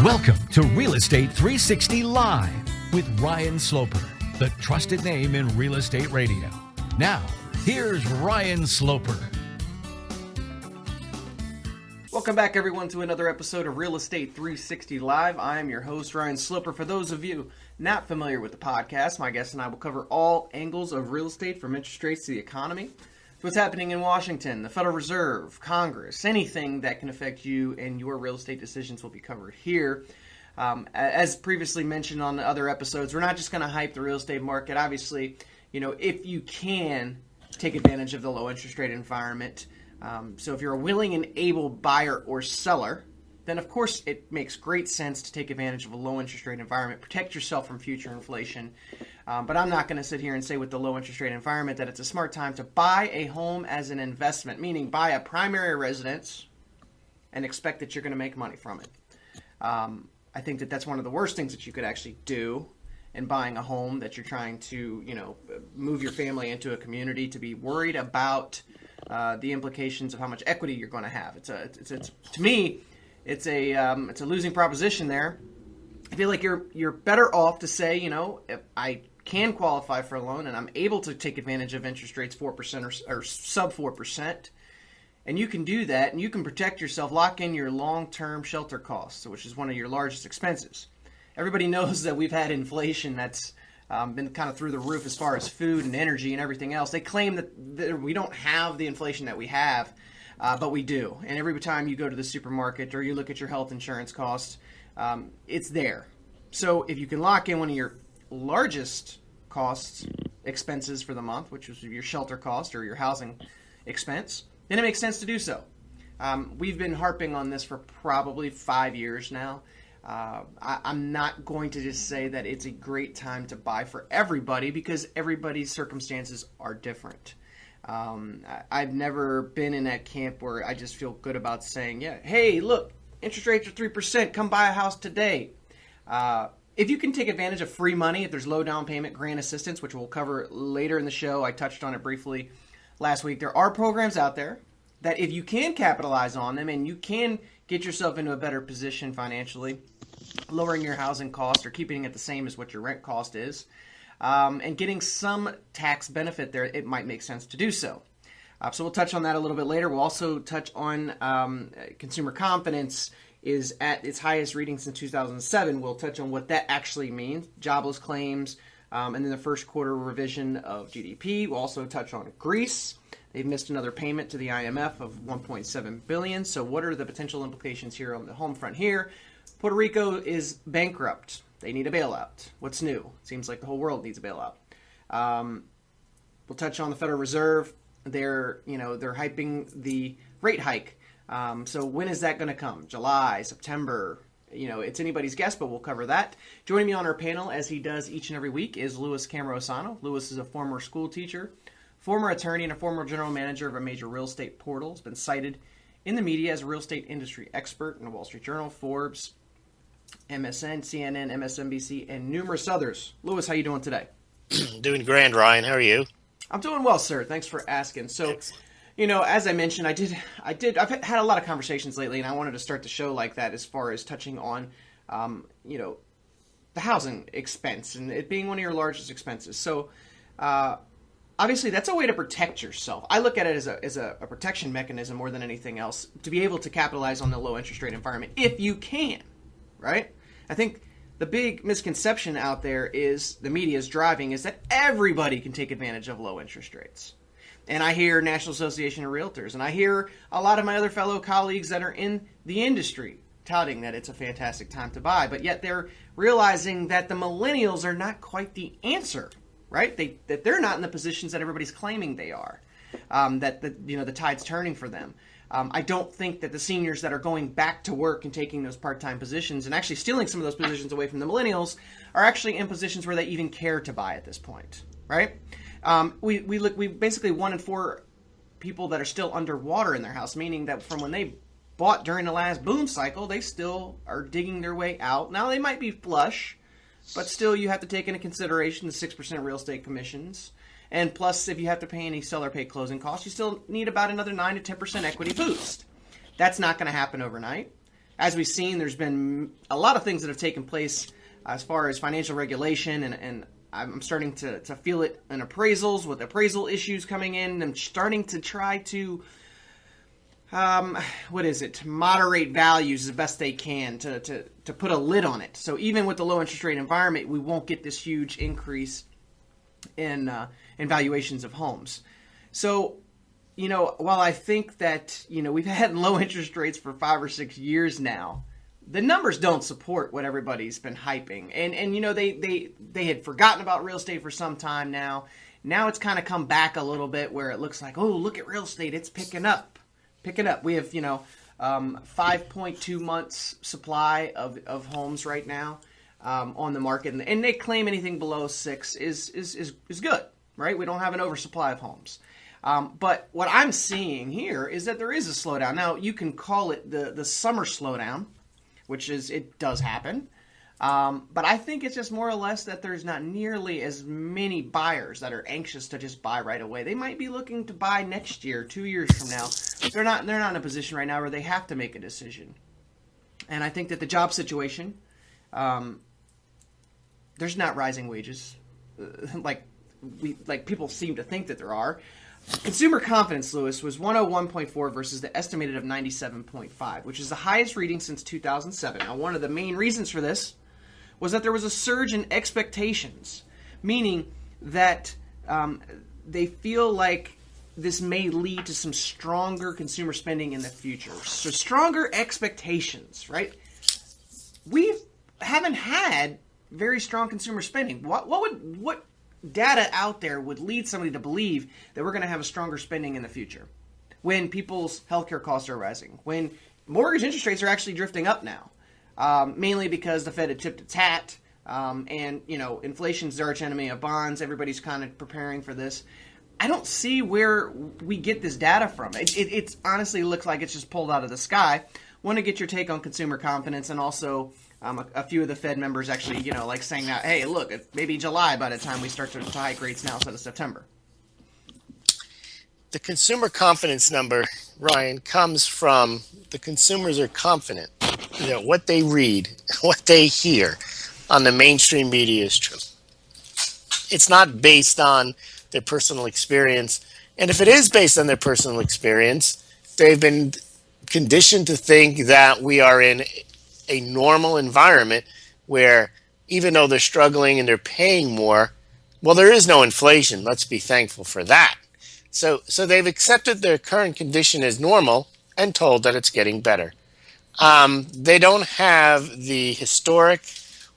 Welcome to Real Estate 360 Live with Ryan Sloper, the trusted name in real estate radio. Now, here's Ryan Sloper. Welcome back, everyone, to another episode of Real Estate 360 Live. I am your host, Ryan Sloper. For those of you not familiar with the podcast, my guest and I will cover all angles of real estate, from interest rates to the economy, to what's happening in Washington, the Federal Reserve, Congress. Anything that can affect you and your real estate decisions will be covered here. As previously mentioned on the other episodes, we're not just going to hype the real estate market. Obviously, if you can take advantage of the low interest rate environment, so if you're a willing and able buyer or seller, then of course it makes great sense to take advantage of a low interest rate environment, protect yourself from future inflation. But I'm not going to sit here and say with the low interest rate environment that it's a smart time to buy a home as an investment, meaning buy a primary residence and expect that you're going to make money from it. I think that that's one of the worst things that you could actually do in buying a home, that you're trying to, move your family into a community, to be worried about the implications of how much equity you're going to have. To me, it's a losing proposition there. I feel like you're better off to say, if I can qualify for a loan and I'm able to take advantage of interest rates 4% or sub 4%, and you can do that, and you can protect yourself, lock in your long-term shelter costs, which is one of your largest expenses. Everybody knows that we've had inflation that's been kind of through the roof as far as food and energy and everything else. They claim that we don't have the inflation that we have, but we do. And every time you go to the supermarket or you look at your health insurance costs, it's there. So if you can lock in one of your largest expenses for the month, which is your shelter cost or your housing expense, then it makes sense to do so. We've been harping on this for probably 5 years now. I'm not going to just say that it's a great time to buy for everybody, because everybody's circumstances are different. I've never been in that camp where I just feel good about saying, hey, look, interest rates are 3%, come buy a house today. If you can take advantage of free money, if there's low down payment, grant assistance, which we'll cover later in the show, I touched on it briefly last week. There are programs out there that if you can capitalize on them and you can get yourself into a better position financially, lowering your housing cost or keeping it the same as what your rent cost is, and getting some tax benefit there, it might make sense to do so. So we'll touch on that a little bit later. We'll also touch on consumer confidence is at its highest reading since 2007. We'll touch on what that actually means, jobless claims, and then the first quarter revision of GDP. We'll also touch on Greece. They've missed another payment to the IMF of $1.7 billion. So what are the potential implications here on the home front here? Puerto Rico is bankrupt. They need a bailout. What's new? It seems like the whole world needs a bailout. We'll touch on the Federal Reserve. They're hyping the rate hike. So when is that going to come? July, September? It's anybody's guess, but we'll cover that. Joining me on our panel, as he does each and every week, is Louis Camrosano. Louis is a former school teacher, former attorney, and a former general manager of a major real estate portal. Has been cited in the media as a real estate industry expert in the Wall Street Journal, Forbes, MSN, CNN, MSNBC, and numerous others. Louis, how you doing today? Doing grand, Ryan. How are you? I'm doing well, sir. Thanks for asking. So, as I mentioned, I've had a lot of conversations lately, and I wanted to start the show like that as far as touching on, the housing expense and it being one of your largest expenses. So, obviously, that's a way to protect yourself. I look at it as a protection mechanism more than anything else, to be able to capitalize on the low interest rate environment if you can, right? I think the big misconception out there is the media is driving is that everybody can take advantage of low interest rates. And I hear National Association of Realtors, and I hear a lot of my other fellow colleagues that are in the industry touting that it's a fantastic time to buy, but yet they're realizing that the millennials are not quite the answer, right? That they're not in the positions that everybody's claiming they are. That the tide's turning for them. I don't think that the seniors that are going back to work and taking those part-time positions and actually stealing some of those positions away from the millennials are actually in positions where they even care to buy at this point, right? We basically 1 in 4 people that are still underwater in their house, meaning that from when they bought during the last boom cycle, they still are digging their way out. Now they might be flush, but still you have to take into consideration the 6% real estate commissions. And plus, if you have to pay any seller pay closing costs, you still need about another 9 to 10% equity boost. That's not going to happen overnight. as we've seen, there's been a lot of things that have taken place as far as financial regulation, and I'm starting to feel it in appraisals, with appraisal issues coming in. I'm starting to try to, moderate values as best they can to put a lid on it. So even with the low interest rate environment, we won't get this huge increase in valuations of homes. So, while I think that, we've had low interest rates for 5 or 6 years now, the numbers don't support what everybody's been hyping. And they had forgotten about real estate for some time now. Now it's kind of come back a little bit where it looks like, oh, look at real estate. It's picking up. We have, 5.2 months supply of homes right now on the market. And they claim anything below 6 is good, right? We don't have an oversupply of homes. But what I'm seeing here is that there is a slowdown. Now, you can call it the summer slowdown, which it does happen. But I think it's just more or less that there's not nearly as many buyers that are anxious to just buy right away. They might be looking to buy next year, 2 years from now. They're not in a position right now where they have to make a decision. And I think that the job situation, there's not rising wages like people seem to think that there are. Consumer confidence, Lewis, was 101.4 versus the estimated of 97.5, which is the highest reading since 2007. Now, one of the main reasons for this was that there was a surge in expectations, meaning that they feel like this may lead to some stronger consumer spending in the future. So stronger expectations, right? We haven't had very strong consumer spending. What data out there would lead somebody to believe that we're going to have a stronger spending in the future when people's healthcare costs are rising, when mortgage interest rates are actually drifting up now, mainly because the Fed had tipped its hat, and inflation's the arch enemy of bonds. Everybody's kind of preparing for this. I don't see where we get this data from. It honestly looks like it's just pulled out of the sky. Want to get your take on consumer confidence, and also a few of the Fed members actually, saying that, hey, look, it may be July by the time we start to hike rates now instead of September. The consumer confidence number, Ryan, comes from the consumers are confident that what they read, what they hear on the mainstream media is true. It's not based on their personal experience. And if it is based on their personal experience, they've been conditioned to think that we are in a normal environment where even though they're struggling and they're paying more, well, there is no inflation. Let's be thankful for that. So they've accepted their current condition as normal and told that it's getting better. They don't have the historic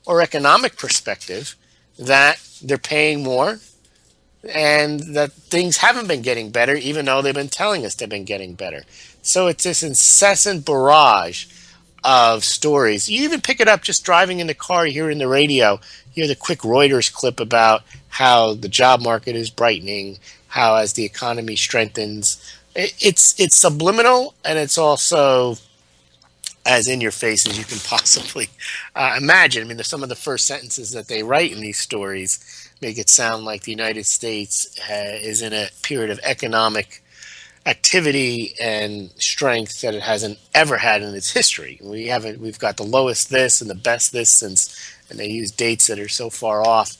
or economic perspective that they're paying more and that things haven't been getting better, even though they've been telling us they've been getting better. So it's this incessant barrage of stories. You even pick it up just driving in the car, you hear in the radio, you hear the quick Reuters clip about how the job market is brightening, how as the economy strengthens. It's subliminal, and it's also as in your face as you can possibly imagine. I mean, some of the first sentences that they write in these stories make it sound like the United States is in a period of economic activity and strength that it hasn't ever had in its history. We've got the lowest this and the best this since, and they use dates that are so far off.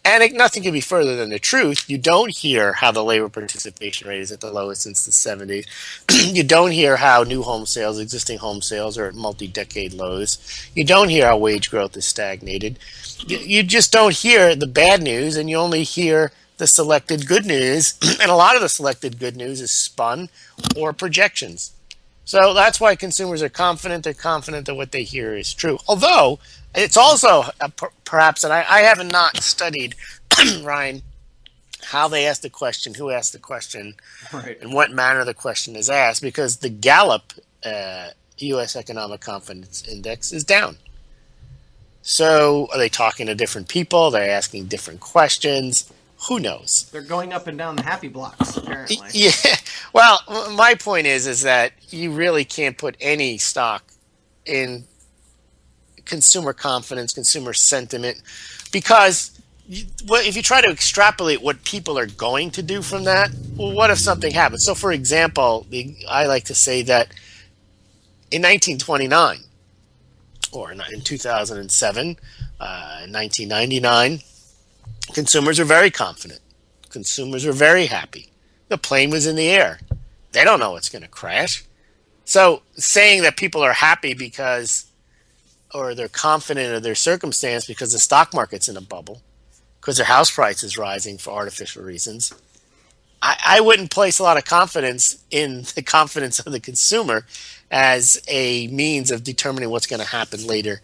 And nothing can be further than the truth. You don't hear how the labor participation rate is at the lowest since the 70s. You don't hear how new home sales, existing home sales are at multi-decade lows. You don't hear how wage growth is stagnated. You just don't hear the bad news, and you only hear the selected good news. And a lot of the selected good news is spun or projections. So that's why consumers are confident. They're confident that what they hear is true. Although it's also perhaps, and I have not studied, Ryan, how they asked the question, who asked the question, right, and what manner the question is asked, because the Gallop U.S. Economic Confidence Index is down. So are they talking to different people? They're asking different questions. Who knows? They're going up and down the happy blocks, apparently. Yeah. Well, my point is that you really can't put any stock in consumer confidence, consumer sentiment, because if you try to extrapolate what people are going to do from that, well, what if something happens? So, for example, I like to say that in 1929, or in 2007, 1999, consumers are very confident. Consumers are very happy. The plane was in the air. They don't know it's going to crash. So saying that people are happy because, or they're confident of their circumstance because the stock market's in a bubble, because their house price is rising for artificial reasons, I wouldn't place a lot of confidence in the confidence of the consumer as a means of determining what's going to happen later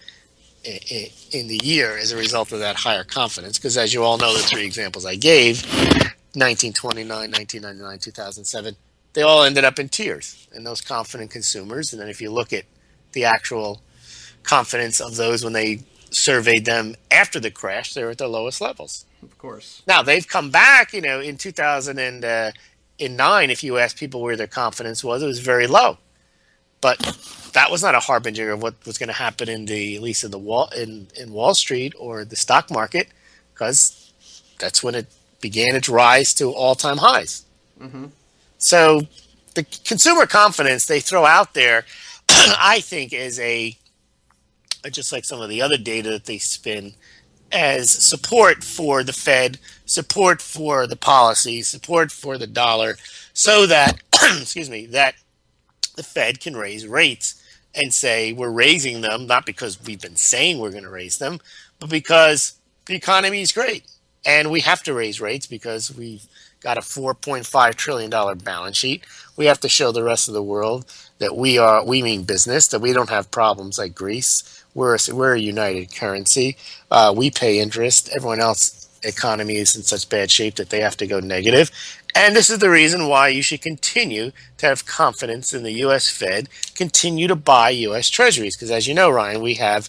in the year as a result of that higher confidence. Because as you all know, the three examples I gave, 1929, 1999, 2007, they all ended up in tears in those confident consumers. And then if you look at the actual confidence of those when they surveyed them after the crash, they were at their lowest levels. Of course. Now, they've come back, in 2009, if you ask people where their confidence was, it was very low. But that was not a harbinger of what was going to happen at least in Wall Street or the stock market, because that's when it began its rise to all-time highs. Mm-hmm. So the consumer confidence they throw out there, I think, is just like some of the other data that they spin as support for the Fed, support for the policy, support for the dollar, so that, that the Fed can raise rates and say we're raising them, not because we've been saying we're going to raise them, but because the economy is great. And we have to raise rates because we've got a $4.5 trillion balance sheet. We have to show the rest of the world that we mean business, that we don't have problems like Greece. We're a united currency. We pay interest. Everyone else's economy is in such bad shape that they have to go negative. And this is the reason why you should continue to have confidence in the U.S. Fed, continue to buy U.S. Treasuries. Because as you know, Ryan, we have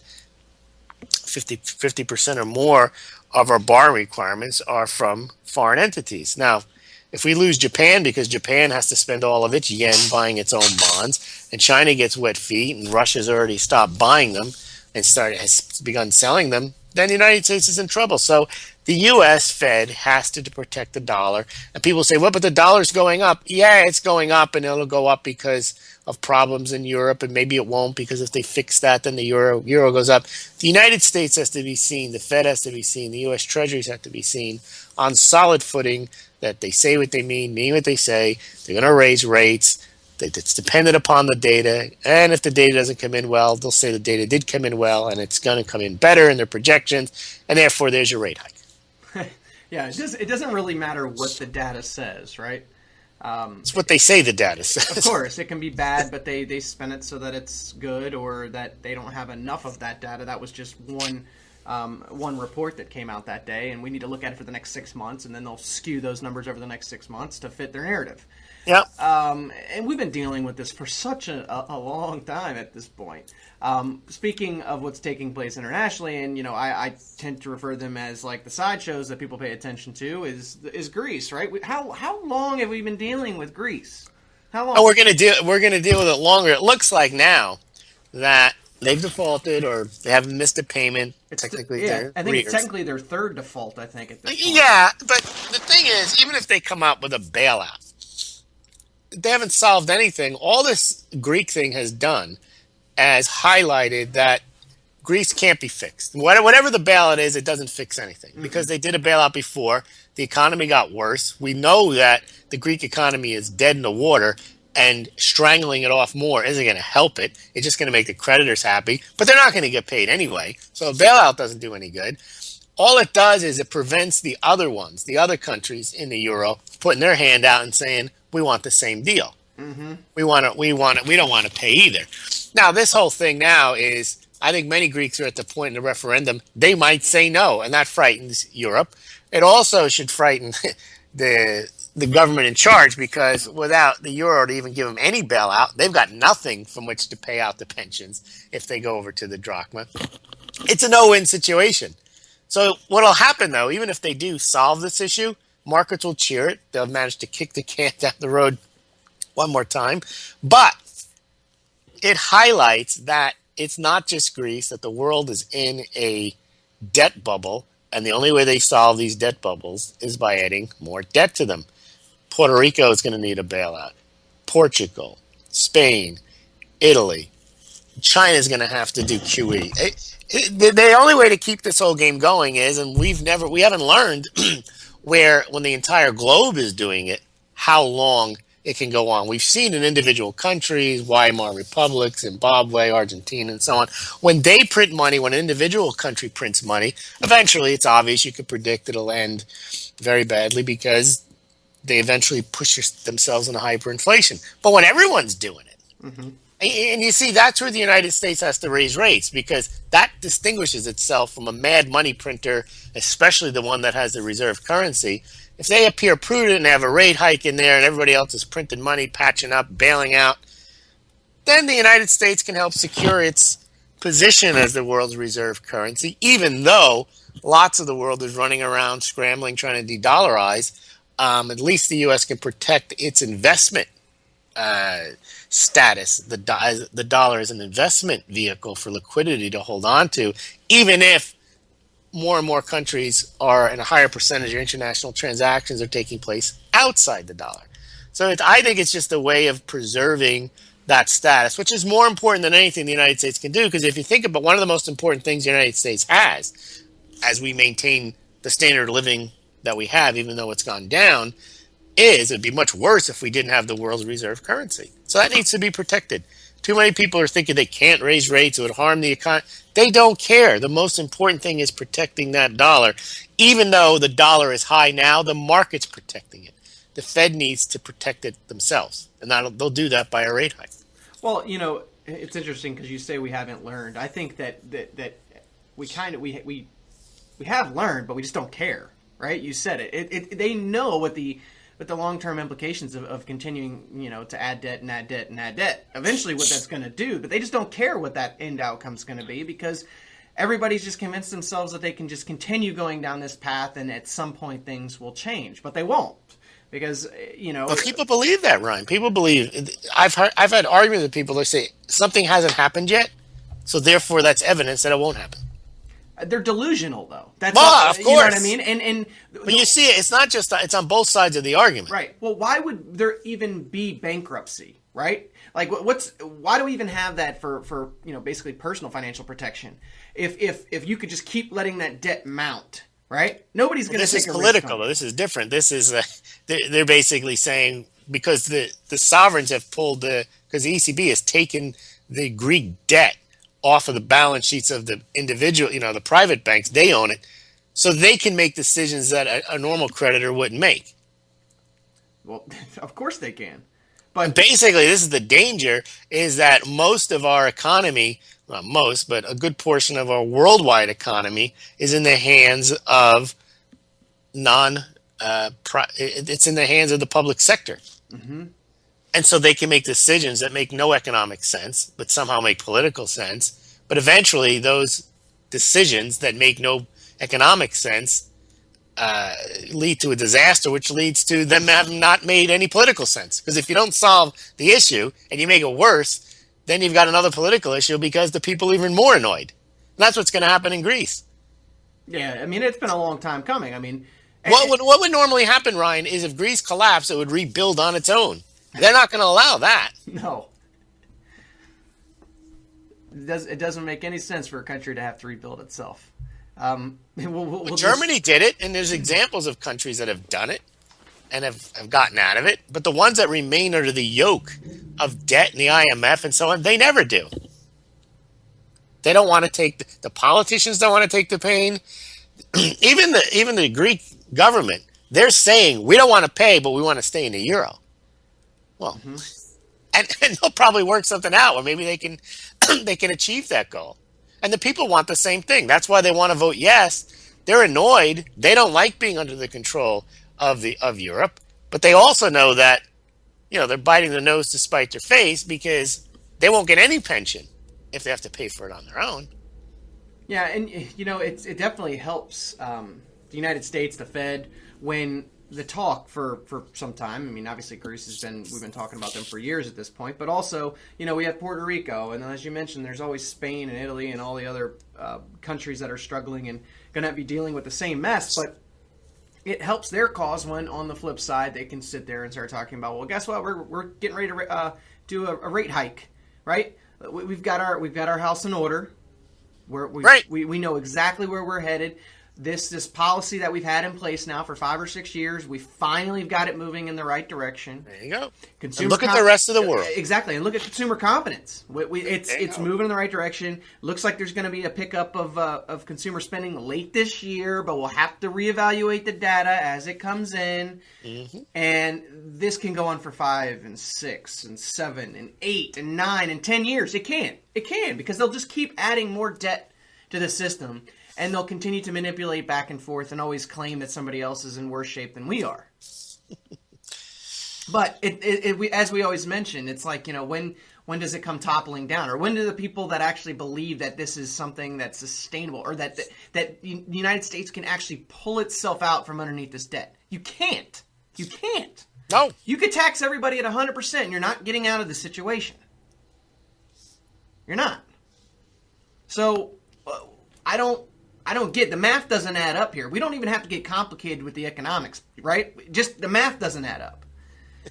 50% or more of our borrowing requirements are from foreign entities. Now, if we lose Japan because Japan has to spend all of its yen buying its own bonds, and China gets wet feet, and Russia's already stopped buying them and has begun selling them, then the United States is in trouble. So the U.S. Fed has to protect the dollar. And people say, well, but the dollar's going up. Yeah, it's going up, and it'll go up because of problems in Europe, and maybe it won't, because if they fix that, then the euro goes up. The United States has to be seen, the Fed has to be seen, the U.S. Treasuries have to be seen on solid footing, that they say what they mean what they say. They're going to raise rates. It's dependent upon the data, and if the data doesn't come in well, they'll say the data did come in well, and it's going to come in better in their projections, and therefore there's your rate hike. Yeah, it doesn't really matter what the data says, right? It's what they say the data says. Of course, it can be bad, but they spin it so that it's good, or that they don't have enough of that data. That was just one report that came out that day, and we need to look at it for the next 6 months, and then they'll skew those numbers over the next 6 months to fit their narrative. Yep. And we've been dealing with this for such a long time at this point. Speaking of what's taking place internationally, and I tend to refer them as like the sideshows that people pay attention to, is Greece, right? How long have we been dealing with Greece? How long? Oh, we're gonna deal with it longer. It looks like now that they've defaulted or they haven't missed a payment. I think it's technically their third default. I think at this point. Yeah, but the thing is, even if they come out with a bailout, they haven't solved anything. All this Greek thing has done has highlighted that Greece can't be fixed. Whatever the bailout is, it doesn't fix anything, because they did a bailout before. The economy got worse. We know that the Greek economy is dead in the water, and strangling it off more isn't going to help it. It's just going to make the creditors happy, but they're not going to get paid anyway. So a bailout doesn't do any good. All it does is it prevents the other countries in the euro, putting their hand out and saying, we want the same deal. Mm-hmm. We don't want to pay either. Now, this whole thing now is, I think many Greeks are at the point in the referendum, they might say no, and that frightens Europe. It also should frighten the government in charge, because without the euro to even give them any bailout, they've got nothing from which to pay out the pensions if they go over to the drachma. It's a no-win situation. So what will happen, though, even if they do solve this issue, markets will cheer it. They'll manage to kick the can down the road one more time. But it highlights that it's not just Greece, that the world is in a debt bubble, and the only way they solve these debt bubbles is by adding more debt to them. Puerto Rico is going to need a bailout. Portugal, Spain, Italy, China's going to have to do QE. The only way to keep this whole game going is, and we haven't learned where when the entire globe is doing it, how long it can go on. We've seen in individual countries, Weimar Republic, Zimbabwe, Argentina, and so on. When they print money, when an individual country prints money, eventually it's obvious you could predict it'll end very badly because they eventually push themselves into hyperinflation. But when everyone's doing it, and you see, that's where the United States has to raise rates, because that distinguishes itself from a mad money printer, especially the one that has the reserve currency. If they appear prudent and have a rate hike in there and everybody else is printing money, patching up, bailing out, then the United States can help secure its position as the world's reserve currency, even though lots of the world is running around scrambling, trying to de-dollarize. At least the U.S. can protect its investment status. The dollar is an investment vehicle for liquidity to hold on to, even if more and more countries are, and a higher percentage of international transactions are taking place outside the dollar. So I think it's just a way of preserving that status, which is more important than anything the United States can do. Because if you think about one of the most important things the United States has, as we maintain the standard of living that we have, even though it's gone down, it'd be much worse if we didn't have the world's reserve currency. So that needs to be protected. Too many people are thinking they can't raise rates, it would harm the economy. They don't care. The most important thing is protecting that dollar. Even though the dollar is high now, the market's protecting it. The Fed needs to protect it themselves, and they'll do that by a rate hike. Well, it's interesting because you say we haven't learned. I think that we have learned, but we just don't care, right? You said it. They know what the long-term implications of continuing, to add debt and add debt and add debt, eventually what that's going to do, but they just don't care what that end outcome is going to be, because everybody's just convinced themselves that they can just continue going down this path and at some point things will change, but they won't, because, But people believe that, Ryan. People believe. I've had arguments with people that say something hasn't happened yet, so therefore that's evidence that it won't happen. They're delusional, though. That's of course. You know what I mean? But you see, it's not just it's on both sides of the argument, right? Well, why would there even be bankruptcy, right? Like, why do we even have that for basically personal financial protection? If you could just keep letting that debt mount, right? Nobody's going to take a risk. This is political, though. This is different. This is they're basically saying, because the sovereigns have pulled because the ECB has taken the Greek debt off of the balance sheets of the individual, the private banks, they own it, so they can make decisions that a normal creditor wouldn't make. Well, of course they can. But basically, this is the danger, is that most of our economy, not most, but a good portion of our worldwide economy is in the hands of it's in the hands of the public sector. Mm-hmm. And so they can make decisions that make no economic sense, but somehow make political sense. But eventually, those decisions that make no economic sense lead to a disaster, which leads to them having not made any political sense. Because if you don't solve the issue and you make it worse, then you've got another political issue because the people are even more annoyed. And that's what's going to happen in Greece. Yeah, I mean, it's been a long time coming. I mean, what would normally happen, Ryan, is if Greece collapsed, it would rebuild on its own. They're not going to allow that. No. It doesn't make any sense for a country to have to rebuild itself. Germany did it, and there's examples of countries that have done it and have gotten out of it. But the ones that remain under the yoke of debt and the IMF and so on, they never do. They don't want to take the politicians don't want to take the pain. Even the Greek government, they're saying we don't want to pay, but we want to stay in the euro. Well, and they'll probably work something out where maybe they can achieve that goal. And the people want the same thing. That's why they want to vote yes. They're annoyed. They don't like being under the control of Europe, but they also know that they're biting their nose to spite their face, because they won't get any pension if they have to pay for it on their own. Yeah, and it definitely helps the United States, the Fed, when the talk for some time. I mean, obviously Greece we've been talking about them for years at this point, but also, we have Puerto Rico, and as you mentioned, there's always Spain and Italy and all the other countries that are struggling and going to be dealing with the same mess, but it helps their cause when, on the flip side, they can sit there and start talking about, well, guess what, we're getting ready to do a rate hike, right? we've got our house in order. We know exactly where we're headed. This policy that we've had in place now for 5 or 6 years, we finally got it moving in the right direction. There you go. And look at the rest of the world. Exactly, and look at consumer confidence. It's moving in the right direction. Looks like there's going to be a pickup of consumer spending late this year, but we'll have to reevaluate the data as it comes in. Mm-hmm. And this can go on for 5 and 6 and 7 and 8 and 9 and 10 years. It can because they'll just keep adding more debt to the system. And they'll continue to manipulate back and forth and always claim that somebody else is in worse shape than we are. But as we always mention, it's like, when does it come toppling down? Or when do the people that actually believe that this is something that's sustainable or that the United States can actually pull itself out from underneath this debt? You can't. You can't. No. You could tax everybody at 100% and you're not getting out of the situation. You're not. So I don't get the math doesn't add up here. We don't even have to get complicated with the economics, right? Just the math doesn't add up.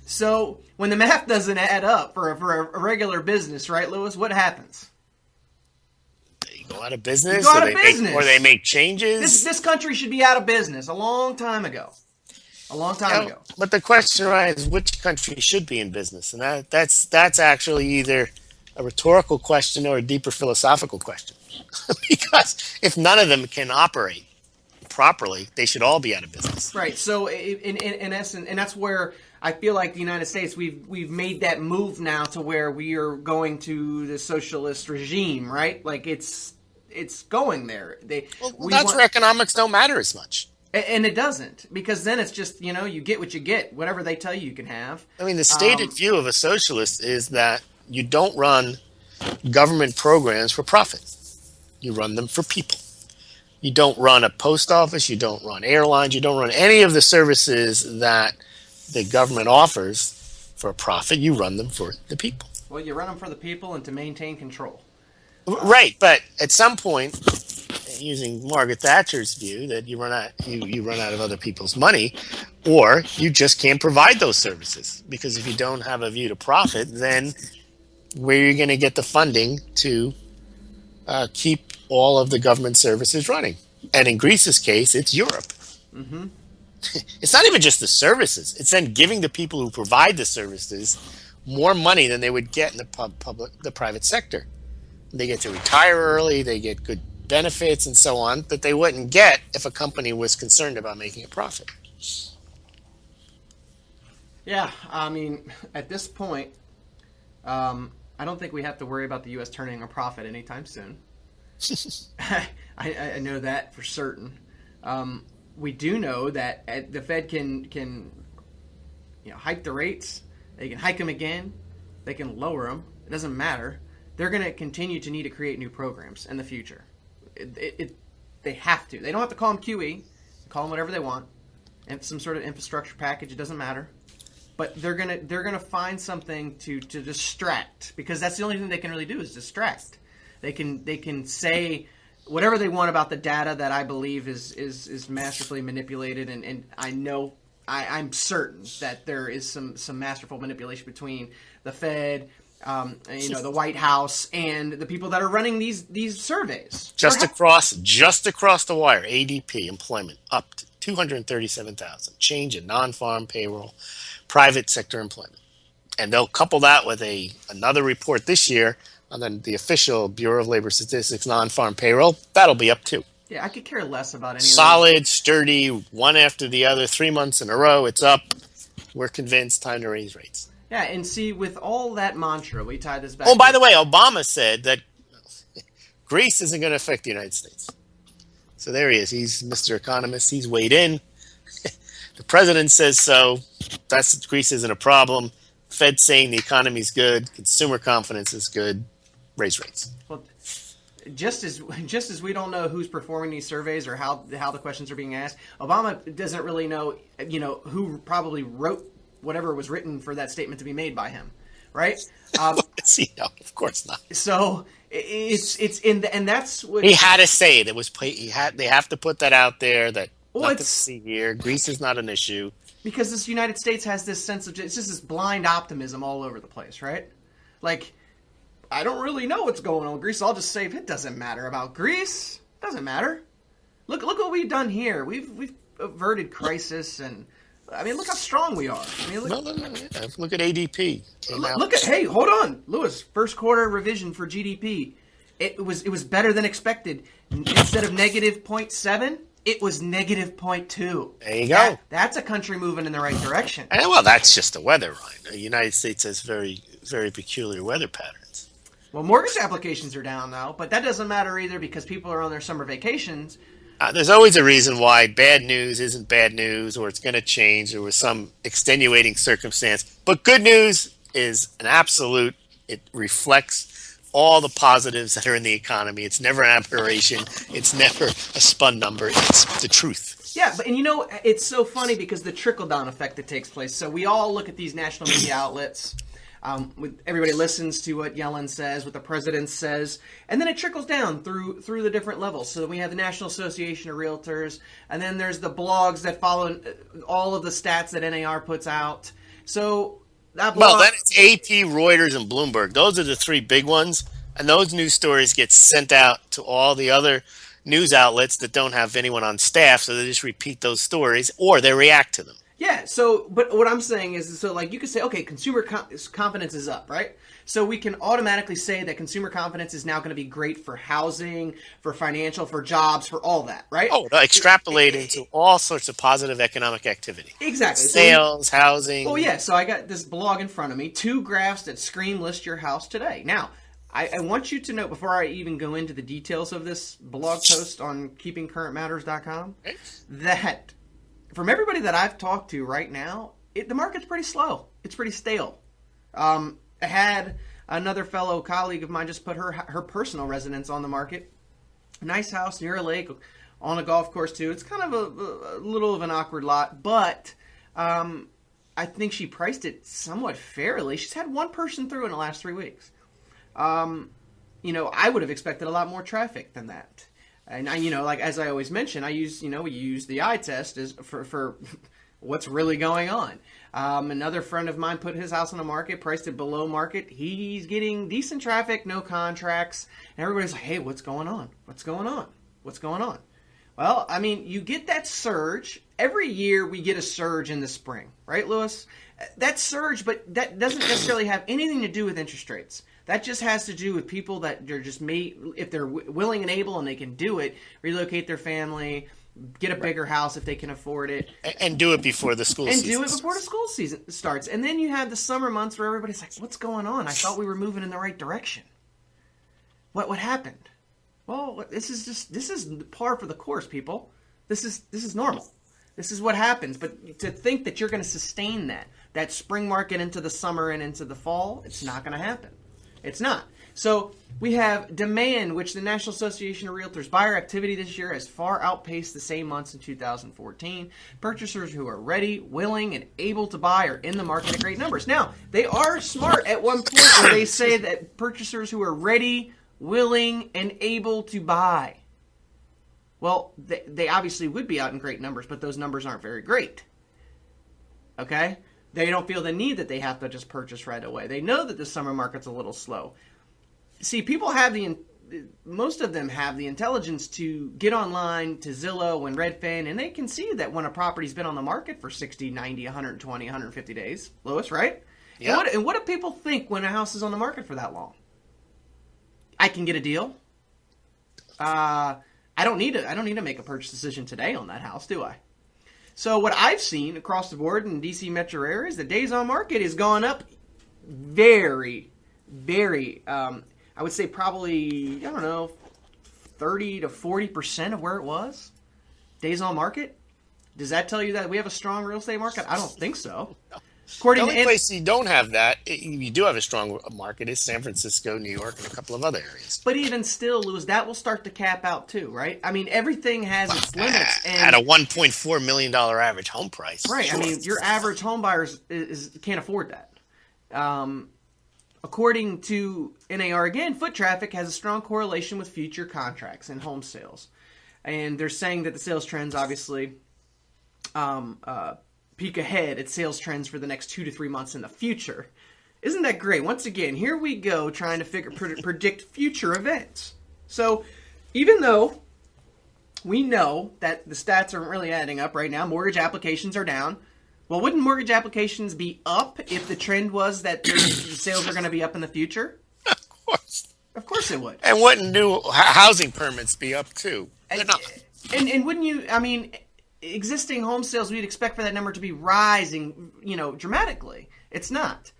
So when the math doesn't add up for a regular business, right, Lewis? What happens? They go out of business. Or they make changes. This country should be out of business a long time ago. But the question, Ryan, is which country should be in business, and that's actually either a rhetorical question or a deeper philosophical question. Because if none of them can operate properly, they should all be out of business. Right. So in essence, and that's where I feel like the United States, we've made that move now to where we are going to the socialist regime, right? Like it's going there. Where economics don't matter as much. And it doesn't, because then it's just, you get what you get. Whatever they tell you can have. I mean, the stated view of a socialist is that you don't run government programs for profit. You run them for people. You don't run a post office. You don't run airlines. You don't run any of the services that the government offers for a profit. You run them for the people. Well, you run them for the people and to maintain control. Right, but at some point, using Margaret Thatcher's view, that you run out of other people's money, or you just can't provide those services. Because if you don't have a view to profit, then where are you going to get the funding to keep all of the government services running? And in Greece's case, it's Europe. Mm-hmm. It's not even just the services. It's then giving the people who provide the services more money than they would get in the private sector. They get to retire early. They get good benefits and so on that they wouldn't get if a company was concerned about making a profit. Yeah, I mean, at this point, I don't think we have to worry about the U.S. turning a profit anytime soon. I know that for certain. We do know that the Fed can hike the rates. They can hike them again. They can lower them. It doesn't matter. They're going to continue to need to create new programs in the future. They have to. They don't have to call them QE. Call them whatever they want. And some sort of infrastructure package. It doesn't matter. But they're gonna find something to distract, because that's the only thing they can really do is distract. They can say whatever they want about the data that I believe is masterfully manipulated, and I know I'm certain that there is some masterful manipulation between the Fed, the White House, and the people that are running these surveys. Just across the wire, ADP employment up to 237,000. Change in non-farm payroll, private sector employment, and they'll couple that with another report this year on the official Bureau of Labor Statistics non-farm payroll. That'll be up too. Yeah, I could care less about any solid, sturdy, one after the other, 3 months in a row. It's up. We're convinced. Time to raise rates. Yeah, and see, with all that mantra, we tie this back. Oh, by the way, Obama said that Greece isn't going to affect the United States. So there he is. He's Mr. Economist. He's weighed in. The president says so. Greece isn't a problem. Fed saying the economy's good. Consumer confidence is good. Raise rates. Well, just as we don't know who's performing these surveys or how the questions are being asked, Obama doesn't really know, who probably wrote whatever was written for that statement to be made by him, right? No, of course not. So it's and that's what he had to say it. They have to put that out there that nothing to see here. Greece is not an issue because this United States has this sense of it's just this blind optimism all over the place, right? Like I don't really know what's going on with Greece. So I'll just say it doesn't matter about Greece. It doesn't matter. Look what we've done here. We've averted crisis, and I mean, look how strong we are. I mean, No. Look at ADP. Hey, hold on, Lewis. First quarter revision for GDP. It was better than expected. Instead of negative 0.7, it was negative 0.2. There you go. That's a country moving in the right direction. And, well, that's just the weather, Ryan. The United States has very, very peculiar weather patterns. Well, mortgage applications are down now, but that doesn't matter either because people are on their summer vacations. There's always a reason why bad news isn't bad news, or it's going to change, or with some extenuating circumstance. But good news is an absolute. It reflects all the positives that are in the economy. It's never an aberration. It's never a spun number. It's the truth. Yeah, and it's so funny because the trickle-down effect that takes place. So we all look at these national media outlets. Everybody listens to what Yellen says, what the president says, and then it trickles down through the different levels. So we have the National Association of Realtors, and then there's the blogs that follow all of the stats that NAR puts out. So that blog, well, then it's AP, Reuters, and Bloomberg. Those are the three big ones, and those news stories get sent out to all the other news outlets that don't have anyone on staff, so they just repeat those stories or they react to them. Yeah, but what I'm saying is, like, you could say, okay, consumer confidence is up, right? So we can automatically say that consumer confidence is now going to be great for housing, for financial, for jobs, for all that, right? Oh, extrapolating to all sorts of positive economic activity. Exactly. Sales, housing. Well, yeah, so I got this blog in front of me, 2 graphs that scream list your house today. Now, I want you to know, before I even go into the details of this blog post on keepingcurrentmatters.com, that from everybody that I've talked to right now, the market's pretty slow. It's pretty stale. I had another fellow colleague of mine just put her personal residence on the market. Nice house near a lake, on a golf course too. It's kind of a little of an awkward lot, but I think she priced it somewhat fairly. She's had one person through in the last 3 weeks. I would have expected a lot more traffic than that. And like as I always mention, we use the eye test as for what's really going on. Another friend of mine put his house on the market, priced it below market. He's getting decent traffic, no contracts, and everybody's like, "Hey, what's going on? What's going on? What's going on?" Well, I mean, you get that surge every year. We get a surge in the spring, right, Lewis? That surge, but that doesn't necessarily have anything to do with interest rates. That just has to do with people that are just if they're willing and able and they can do it, relocate their family, get a bigger house if they can afford it. And do it before the school season. And do it before the school season starts. And then you have the summer months where everybody's like, what's going on? I thought we were moving in the right direction. What happened? Well, this is par for the course, people. This is normal. This is what happens. But to think that you're going to sustain that spring market into the summer and into the fall, it's not going to happen. It's not. So we have demand, which the National Association of Realtors, buyer activity this year has far outpaced the same months in 2014. Purchasers who are ready, willing, and able to buy are in the market at great numbers. Now, they are smart at one point where they say that purchasers who are ready, willing, and able to buy. Well, they obviously would be out in great numbers, but those numbers aren't very great. Okay? They don't feel the need that they have to just purchase right away. They know that the summer market's a little slow. See, most of them have the intelligence to get online to Zillow and Redfin, and they can see that when a property's been on the market for 60, 90, 120, 150 days. Lewis, right? Yeah. And what do people think when a house is on the market for that long? I can get a deal. I don't need to make a purchase decision today on that house, do I? So what I've seen across the board in DC metro areas, the days on market is going up very, very, I would say probably, 30 to 40% of where it was. Days on market. Does that tell you that we have a strong real estate market? I don't think so. The only place you don't have that, you do have a strong market, is San Francisco, New York, and a couple of other areas. But even still, Lewis, that will start to cap out too, right? I mean, everything has its limits. And at a $1.4 million average home price. Right. Sure. I mean, your average home buyer can't afford that. According to NAR, again, foot traffic has a strong correlation with future contracts and home sales. And they're saying that the sales trends obviously peek ahead at sales trends for the next 2 to 3 months in the future. Isn't that great? Once again, here we go trying to predict future events. So even though we know that the stats aren't really adding up right now, mortgage applications are down. Well, wouldn't mortgage applications be up if the trend was that the sales are going to be up in the future? Of course. Of course it would. And wouldn't new housing permits be up too? And wouldn't you, I mean, existing home sales, we'd expect for that number to be rising, dramatically. It's not.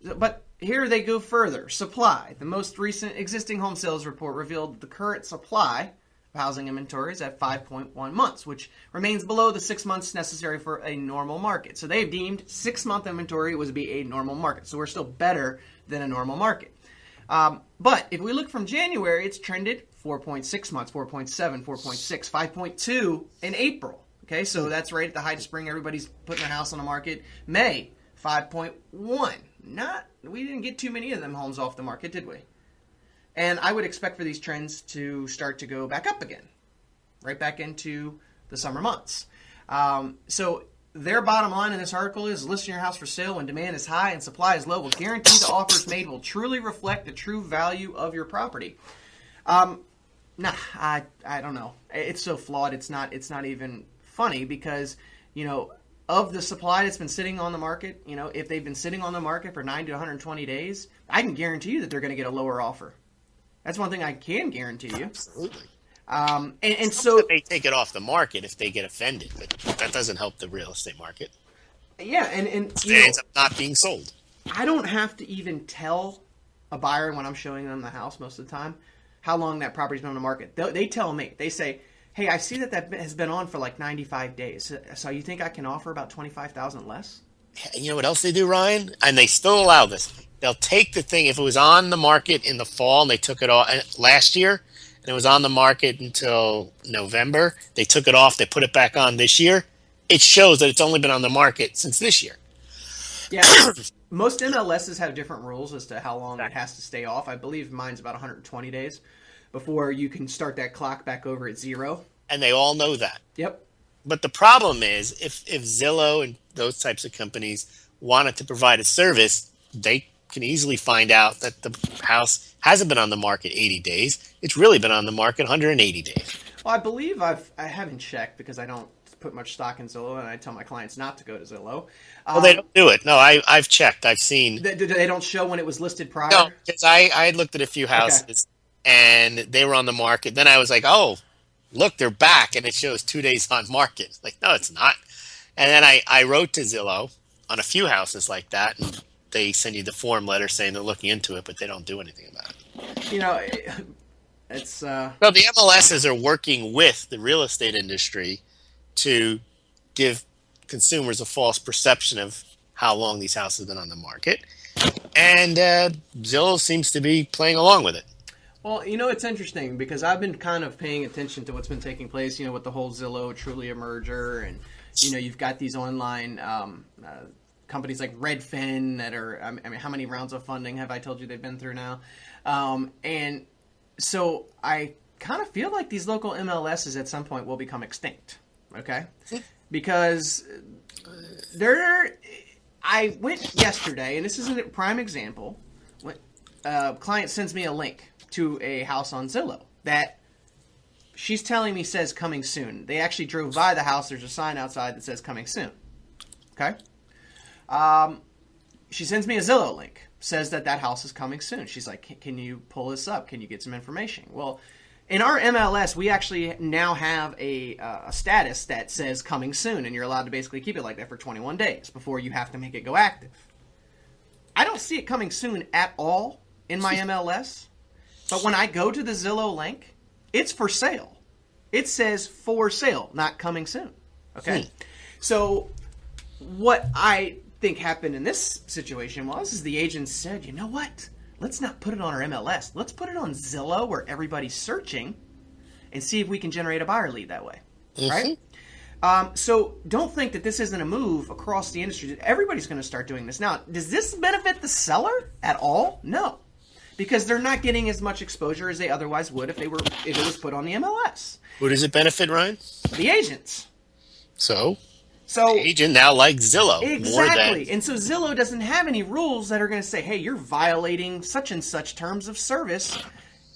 But here they go further. Supply. The most recent existing home sales report revealed that the current supply of housing inventory is at 5.1 months, which remains below the 6 months necessary for a normal market. So they've deemed 6-month inventory was be a normal market. So we're still better than a normal market. But if we look from January, it's trended 4.6 months, 4.7, 4.6, 5.2 in April. Okay, so that's right at the height of spring. Everybody's putting their house on the market. May, 5.1. We didn't get too many of them homes off the market, did we? And I would expect for these trends to start to go back up again, right back into the summer months. So their bottom line in this article is listing your house for sale when demand is high and supply is low will guarantee the offers made will truly reflect the true value of your property. I don't know. It's so flawed. It's not even funny because, of the supply that's been sitting on the market, if they've been sitting on the market for 90 to 120 days, I can guarantee you that they're going to get a lower offer. That's one thing I can guarantee you. Absolutely. And so they take it off the market if they get offended, but that doesn't help the real estate market. Yeah, and it ends up not being sold. I don't have to even tell a buyer when I'm showing them the house most of the time how long that property's been on the market. They tell me. They say, hey, I see that has been on for like 95 days. So you think I can offer about $25,000 less? You know what else they do, Ryan? And they still allow this. They'll take the thing, if it was on the market in the fall and they took it off last year, and it was on the market until November, they took it off, they put it back on this year, it shows that it's only been on the market since this year. Yeah. Most MLSs have different rules as to how long it has to stay off. I believe mine's about 120 days before you can start that clock back over at 0. And they all know that. Yep. But the problem is, if Zillow and those types of companies wanted to provide a service, they can easily find out that the house hasn't been on the market 80 days. It's really been on the market 180 days. Well, I believe I haven't checked because I don't put much stock in Zillow, and I tell my clients not to go to Zillow. Well, they don't do it. No, I've checked. I've seen. They don't show when it was listed prior? No, because I had looked at a few houses, and they were on the market. Then I was like, oh, look, they're back, and it shows 2 days on market. Like, no, it's not. And then I wrote to Zillow on a few houses like that, and they send you the form letter saying they're looking into it, but they don't do anything about it. It's... So the MLSs are working with the real estate industry to give consumers a false perception of how long these houses have been on the market. And Zillow seems to be playing along with it. Well, it's interesting because I've been kind of paying attention to what's been taking place, with the whole Zillow Trulia merger. And, you've got these online companies like Redfin that are, how many rounds of funding have I told you they've been through now? And so I kind of feel like these local MLSs at some point will become extinct. Okay? Because I went yesterday, and this is a prime example. A client sends me a link to a house on Zillow that she's telling me says coming soon. They actually drove by the house. There's a sign outside that says coming soon. Okay? She sends me a Zillow link. Says that house is coming soon. She's like, can you pull this up? Can you get some information? Well, in our MLS, we actually now have a status that says coming soon, and you're allowed to basically keep it like that for 21 days before you have to make it go active. I don't see it coming soon at all in my MLS, but when I go to the Zillow link, it's for sale. It says for sale, not coming soon. Okay? So what I think happened in this situation is the agent said, you know what? Let's not put it on our MLS. Let's put it on Zillow where everybody's searching and see if we can generate a buyer lead that way. Right? So don't think that this isn't a move across the industry. Everybody's going to start doing this. Now, does this benefit the seller at all? No. Because they're not getting as much exposure as they otherwise would if it was put on the MLS. Who does it benefit, Ryan? The agents. So? So agent now like Zillow. Exactly. And so Zillow doesn't have any rules that are going to say, hey, you're violating such and such terms of service.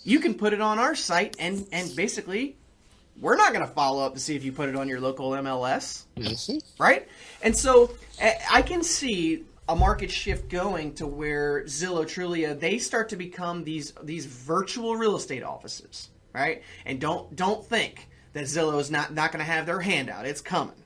You can put it on our site, and basically, we're not going to follow up to see if you put it on your local MLS, right? And so I can see a market shift going to where Zillow, Trulia, they start to become these virtual real estate offices, right? And don't think that Zillow is not going to have their hand out. It's coming,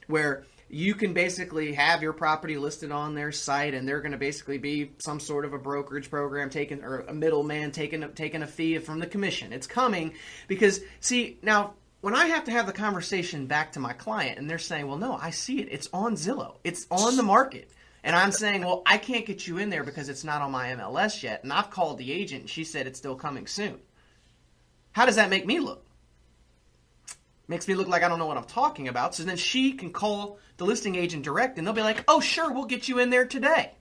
where you can basically have your property listed on their site, and they're going to basically be some sort of a brokerage program or a middleman taking a fee from the commission. It's coming because, see, now when I have to have the conversation back to my client and they're saying, well, no, I see it. It's on Zillow. It's on the market. And I'm saying, well, I can't get you in there because it's not on my MLS yet. And I've called the agent and she said it's still coming soon. How does that make me look? Makes me look like I don't know what I'm talking about. So then she can call the listing agent direct, and they'll be like, oh, sure, we'll get you in there today.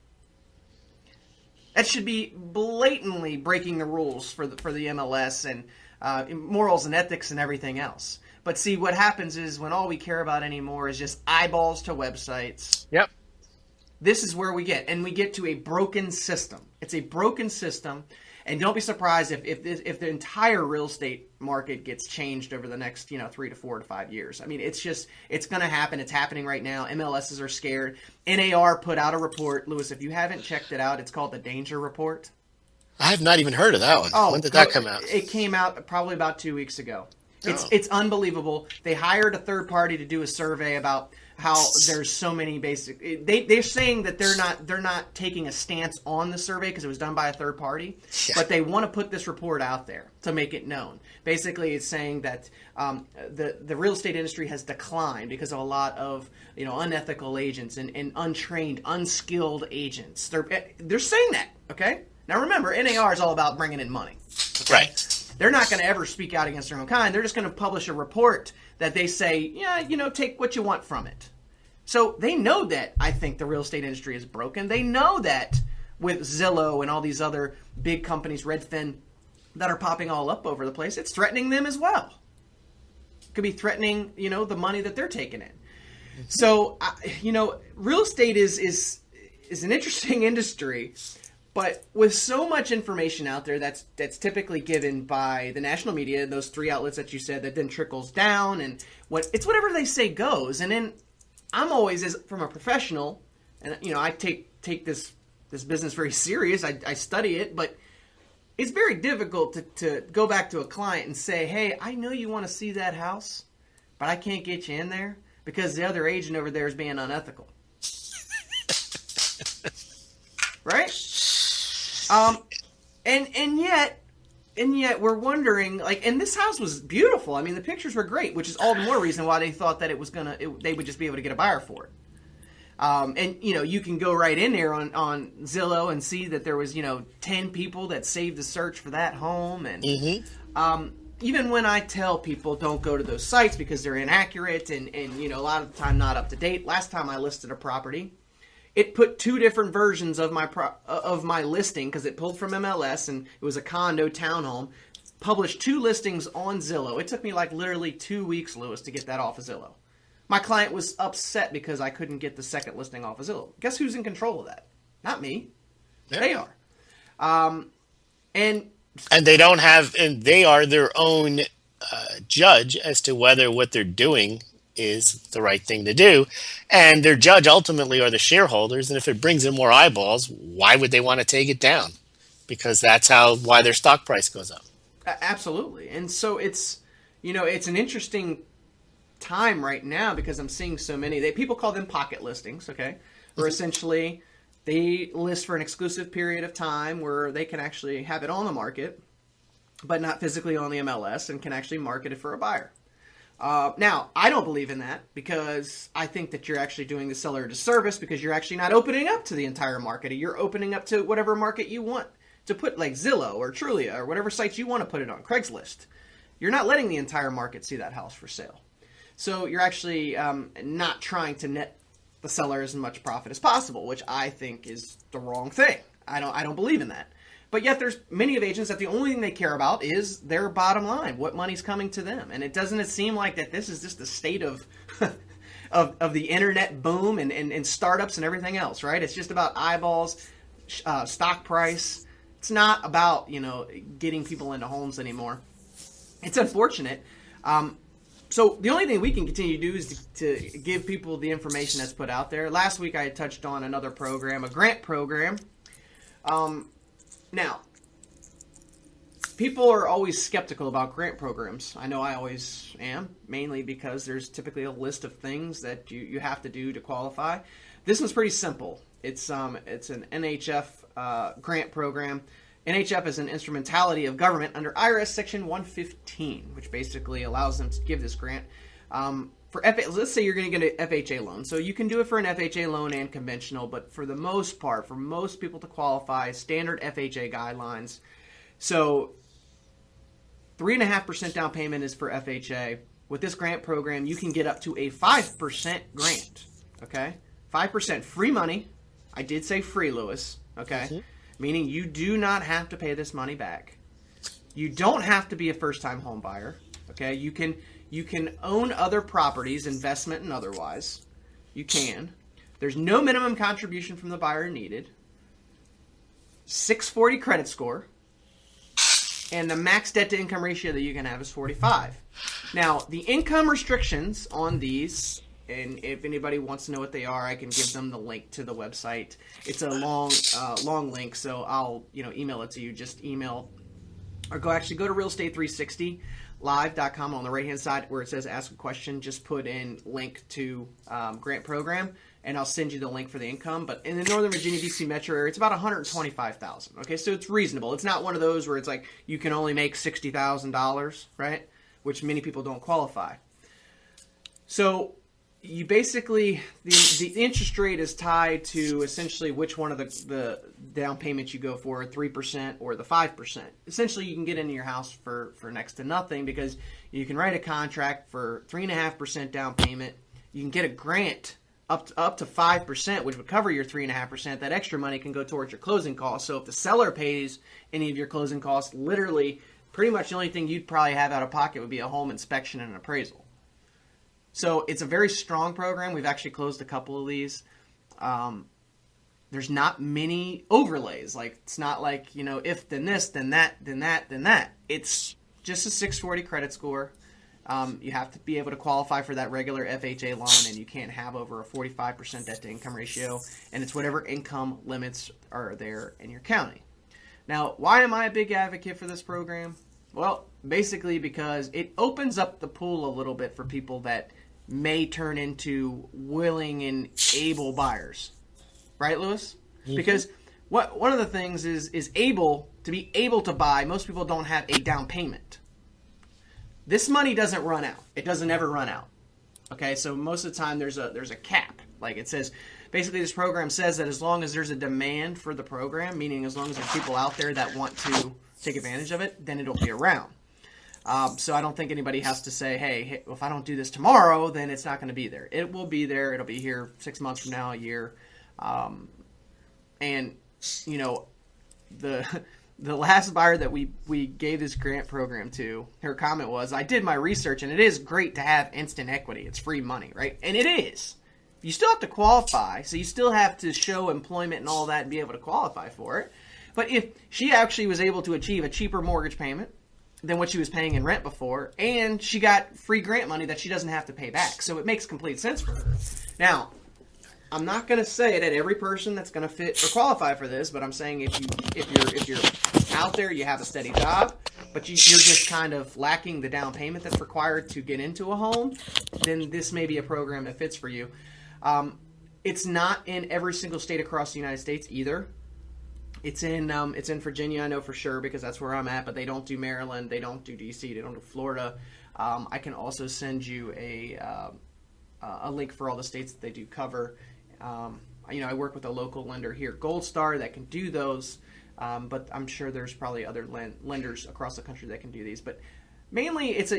That should be blatantly breaking the rules for the MLS and morals and ethics and everything else. But see, what happens is when all we care about anymore is just eyeballs to websites. Yep. This is where we get. And we get to a broken system. It's a broken system. And don't be surprised if the entire real estate market gets changed over the next 3 to 4 to 5 years. I mean, it's going to happen. It's happening right now. MLSs are scared. NAR put out a report. Lewis, if you haven't checked it out, it's called the Danger Report. I have not even heard of that one. Oh, when did that come out? It came out probably about 2 weeks ago. It's unbelievable. They hired a third party to do a survey about how there's so many basic. They're saying that they're not taking a stance on the survey because it was done by a third party, but they want to put this report out there to make it known. Basically, it's saying that the real estate industry has declined because of a lot of unethical agents and untrained, unskilled agents. They're saying that. Okay. Now remember, NAR is all about bringing in money. Okay? Right. They're not going to ever speak out against their own kind. They're just going to publish a report that they say, take what you want from it. So they know that I think the real estate industry is broken. They know that with Zillow and all these other big companies, Redfin, that are popping all up over the place, it's threatening them as well. It could be threatening, the money that they're taking in. So, real estate is an interesting industry. But with so much information out there that's typically given by the national media, those 3 outlets that you said, that then trickles down, and it's whatever they say goes. And then I'm always, from a professional, and I take this business very serious. I study it, but it's very difficult to go back to a client and say, hey, I know you want to see that house, but I can't get you in there because the other agent over there is being unethical. Right? And yet we're wondering, and this house was beautiful. I mean, the pictures were great, which is all the more reason why they thought that they would just be able to get a buyer for it. And you can go right in there on Zillow and see that there was 10 people that saved the search for that home. And even when I tell people don't go to those sites because they're inaccurate and a lot of the time not up to date. Last time I listed a property, it put 2 different versions of my listing because it pulled from MLS, and it was a condo townhome. Published 2 listings on Zillow. It took me literally 2 weeks, Lewis, to get that off of Zillow. My client was upset because I couldn't get the second listing off of Zillow. Guess who's in control of that? Not me. Yeah. They are. And they don't have, and they are their own judge as to whether what they're doing is the right thing to do, and their judge ultimately are the shareholders. And if it brings in more eyeballs, why would they want to take it down? Because that's why their stock price goes up. Absolutely. And so it's it's an interesting time right now because I'm seeing so many. People call them pocket listings, okay? Where essentially they list for an exclusive period of time where they can actually have it on the market, but not physically on the MLS, and can actually market it for a buyer. Now, I don't believe in that because I think that you're actually doing the seller a disservice because you're actually not opening up to the entire market. You're opening up to whatever market you want to put, like Zillow or Trulia or whatever sites you want to put it on, Craigslist. You're not letting the entire market see that house for sale. So you're actually not trying to net the seller as much profit as possible, which I think is the wrong thing. I don't believe in that. But yet there's many of agents that the only thing they care about is their bottom line, what money's coming to them. And it doesn't seem like that this is just a state of of the internet boom and startups and everything else, right? It's just about eyeballs, stock price. It's not about, getting people into homes anymore. It's unfortunate. So the only thing we can continue to do is to give people the information that's put out there. Last week I had touched on another program, a grant program. Now, people are always skeptical about grant programs. I know I always am, mainly because there's typically a list of things that you have to do to qualify. This one's pretty simple. It's an NHF grant program. NHF is an instrumentality of government under IRS Section 115, which basically allows them to give this grant. Let's say you're going to get an FHA loan. So you can do it for an FHA loan and conventional, but for the most part, for most people to qualify, standard FHA guidelines. So 3.5% down payment is for FHA. With this grant program, you can get up to a 5% grant. Okay? 5% free money. I did say free, Lewis. Okay? Mm-hmm. Meaning you do not have to pay this money back. You don't have to be a first-time home buyer. Okay? You can own other properties, investment and otherwise. You can. There's no minimum contribution from the buyer needed. 640 credit score. And the max debt-to-income ratio that you can have is 45. Now, the income restrictions on these, and if anybody wants to know what they are, I can give them the link to the website. It's a long link, so I'll email it to you. Just email or go to realestate360live.com on the right-hand side where it says ask a question. Just put in link to grant program, and I'll send you the link for the income. But in the Northern Virginia, D.C. metro area, it's about $125,000. Okay, so it's reasonable. It's not one of those where it's like you can only make $60,000, right? Which many people don't qualify. So you basically, the interest rate is tied to essentially which one of the down payments you go for, 3% or the 5%. Essentially, you can get into your house for next to nothing because you can write a contract for 3.5% down payment. You can get a grant up to 5%, which would cover your 3.5%. That extra money can go towards your closing costs. So if the seller pays any of your closing costs, literally, pretty much the only thing you'd probably have out of pocket would be a home inspection and an appraisal. So it's a very strong program. We've actually closed a couple of these. There's not many overlays. Like it's not like, if then this, then that, then that, then that. It's just a 640 credit score. You have to be able to qualify for that regular FHA loan, and you can't have over a 45% debt-to-income ratio, and it's whatever income limits are there in your county. Now, why am I a big advocate for this program? Well, basically because it opens up the pool a little bit for people that may turn into willing and able buyers. Right, Lewis? Mm-hmm. Because one of the things is to be able to buy, most people don't have a down payment. This money doesn't run out. It doesn't ever run out. Okay, so most of the time there's a cap. Like it says, basically this program says that as long as there's a demand for the program, meaning as long as there's people out there that want to take advantage of it, then it'll be around. So I don't think anybody has to say, hey, if I don't do this tomorrow, then it's not going to be there. It will be there. It'll be here 6 months from now, a year. The last buyer that we gave this grant program to, her comment was, I did my research, and it is great to have instant equity. It's free money, right? And it is. You still have to qualify, so you still have to show employment and all that and be able to qualify for it. But if she actually was able to achieve a cheaper mortgage payment than what she was paying in rent before, and she got free grant money that she doesn't have to pay back, so it makes complete sense for her. Now, I'm not going to say that every person that's going to fit or qualify for this, but I'm saying if you're out there, you have a steady job, but you're just kind of lacking the down payment that's required to get into a home, then this may be a program that fits for you. It's not in every single state across the United States either. It's in Virginia, I know for sure, because that's where I'm at, but they don't do Maryland, they don't do DC, they don't do Florida. I can also send you a link for all the states that they do cover. I work with a local lender here, Gold Star, that can do those, but I'm sure there's probably other lenders across the country that can do these. But mainly, since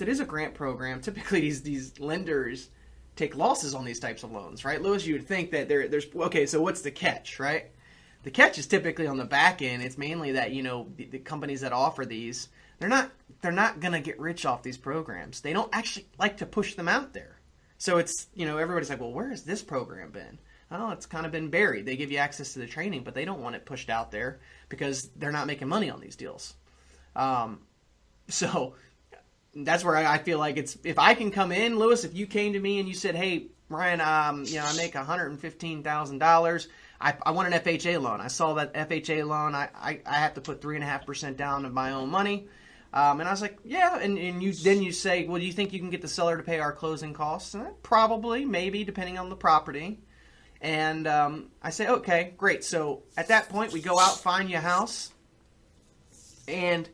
it is a grant program, typically these lenders take losses on these types of loans, right? Lewis, you would think that there's okay, so what's the catch, right? The catch is typically on the back end. It's mainly that, the companies that offer these, they're not going to get rich off these programs. They don't actually like to push them out there. So it's, everybody's like, well, where has this program been? Oh, it's kind of been buried. They give you access to the training, but they don't want it pushed out there because they're not making money on these deals. So that's where I feel like if I can come in, Lewis, if you came to me and you said, hey, Ryan, I make $115,000. I want an FHA loan. I saw that FHA loan. I have to put 3.5% down of my own money. And I was like, yeah. And you say, well, do you think you can get the seller to pay our closing costs? And probably, maybe, depending on the property. And I say, okay, great. So at that point, we go out, find you a house, and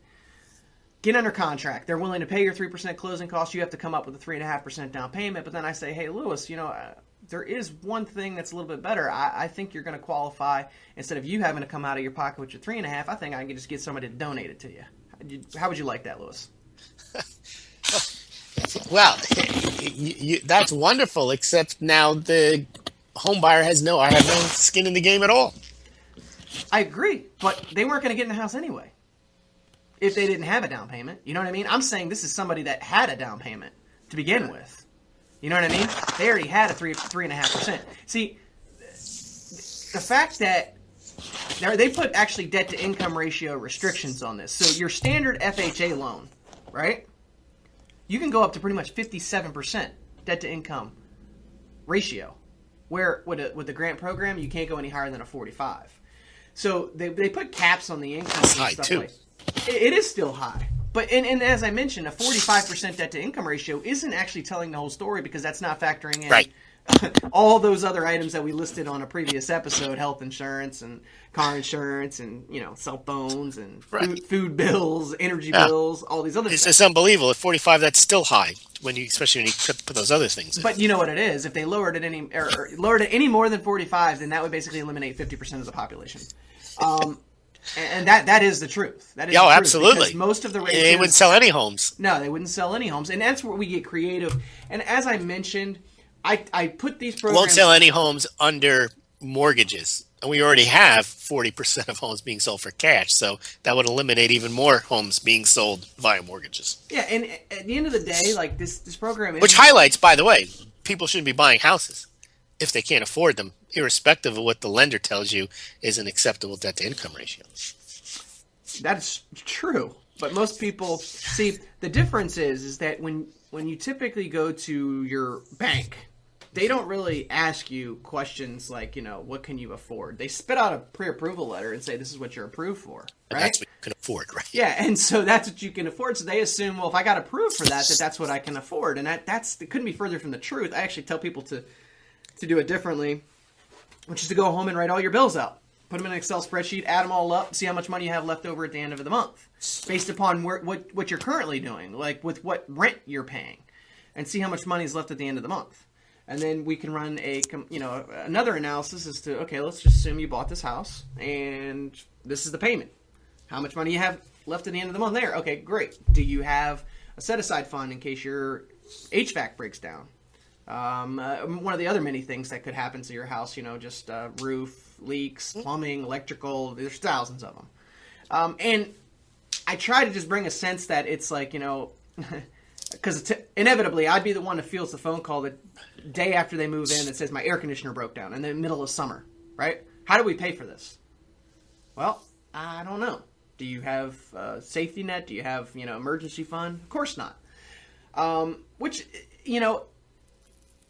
get under contract. They're willing to pay your 3% closing costs. You have to come up with a 3.5% down payment. But then I say, hey, Lewis, there is one thing that's a little bit better. I think you're going to qualify. Instead of you having to come out of your pocket with your 3.5, I think I can just get somebody to donate it to you. How would you like that, Lewis? Well, that's wonderful, except now the home buyer has no skin in the game at all. I agree, but they weren't going to get in the house anyway if they didn't have a down payment. You know what I mean? I'm saying this is somebody that had a down payment to begin with. You know what I mean? They already had a 3.5%. See, the fact that they put actually debt to income ratio restrictions on this. So your standard FHA loan, right? You can go up to pretty much 57% debt to income ratio. Where with the grant program, you can't go any higher than a 45. So they put caps on the income. That's high too. It is still high. But and as I mentioned, a 45% debt to income ratio isn't actually telling the whole story because that's not factoring in right. all those other items that we listed on a previous episode: health insurance and car insurance and cell phones and food bills, energy bills, all these other things. It's unbelievable. At 45, that's still high especially when you put those other things in. But you know what it is? If they lowered it any more than 45, then that would basically eliminate 50% of the population. And that is the truth. That is the truth, absolutely. Because most of the races, they wouldn't sell any homes. No, they wouldn't sell any homes, and that's where we get creative. And as I mentioned, I put these programs. Won't sell any homes under mortgages, and we already have 40% of homes being sold for cash, so that would eliminate even more homes being sold via mortgages. Yeah, and at the end of the day, like this program is, which highlights, by the way, people shouldn't be buying houses if they can't afford them, irrespective of what the lender tells you is an acceptable debt-to-income ratio. That's true. But most people, see, the difference is that when you typically go to your bank, they don't really ask you questions like, what can you afford? They spit out a pre-approval letter and say, this is what you're approved for, right? That's what you can afford, right? Yeah, and so that's what you can afford. So they assume, well, if I got approved for that's what I can afford. And it couldn't be further from the truth. I actually tell people to do it differently, which is to go home and write all your bills out. Put them in an Excel spreadsheet, add them all up, see how much money you have left over at the end of the month, based upon what you're currently doing, like with what rent you're paying, and see how much money is left at the end of the month. And then we can run another analysis as to, okay, let's just assume you bought this house, and this is the payment. How much money you have left at the end of the month there? Okay, great. Do you have a set-aside fund in case your HVAC breaks down? One of the other many things that could happen to your house, just roof, leaks, plumbing, electrical, there's thousands of them. And I try to just bring a sense that it's like, because inevitably I'd be the one that feels the phone call the day after they move in that says my air conditioner broke down in the middle of summer, right? How do we pay for this? Well, I don't know. Do you have a safety net? Do you have, emergency fund? Of course not. Which,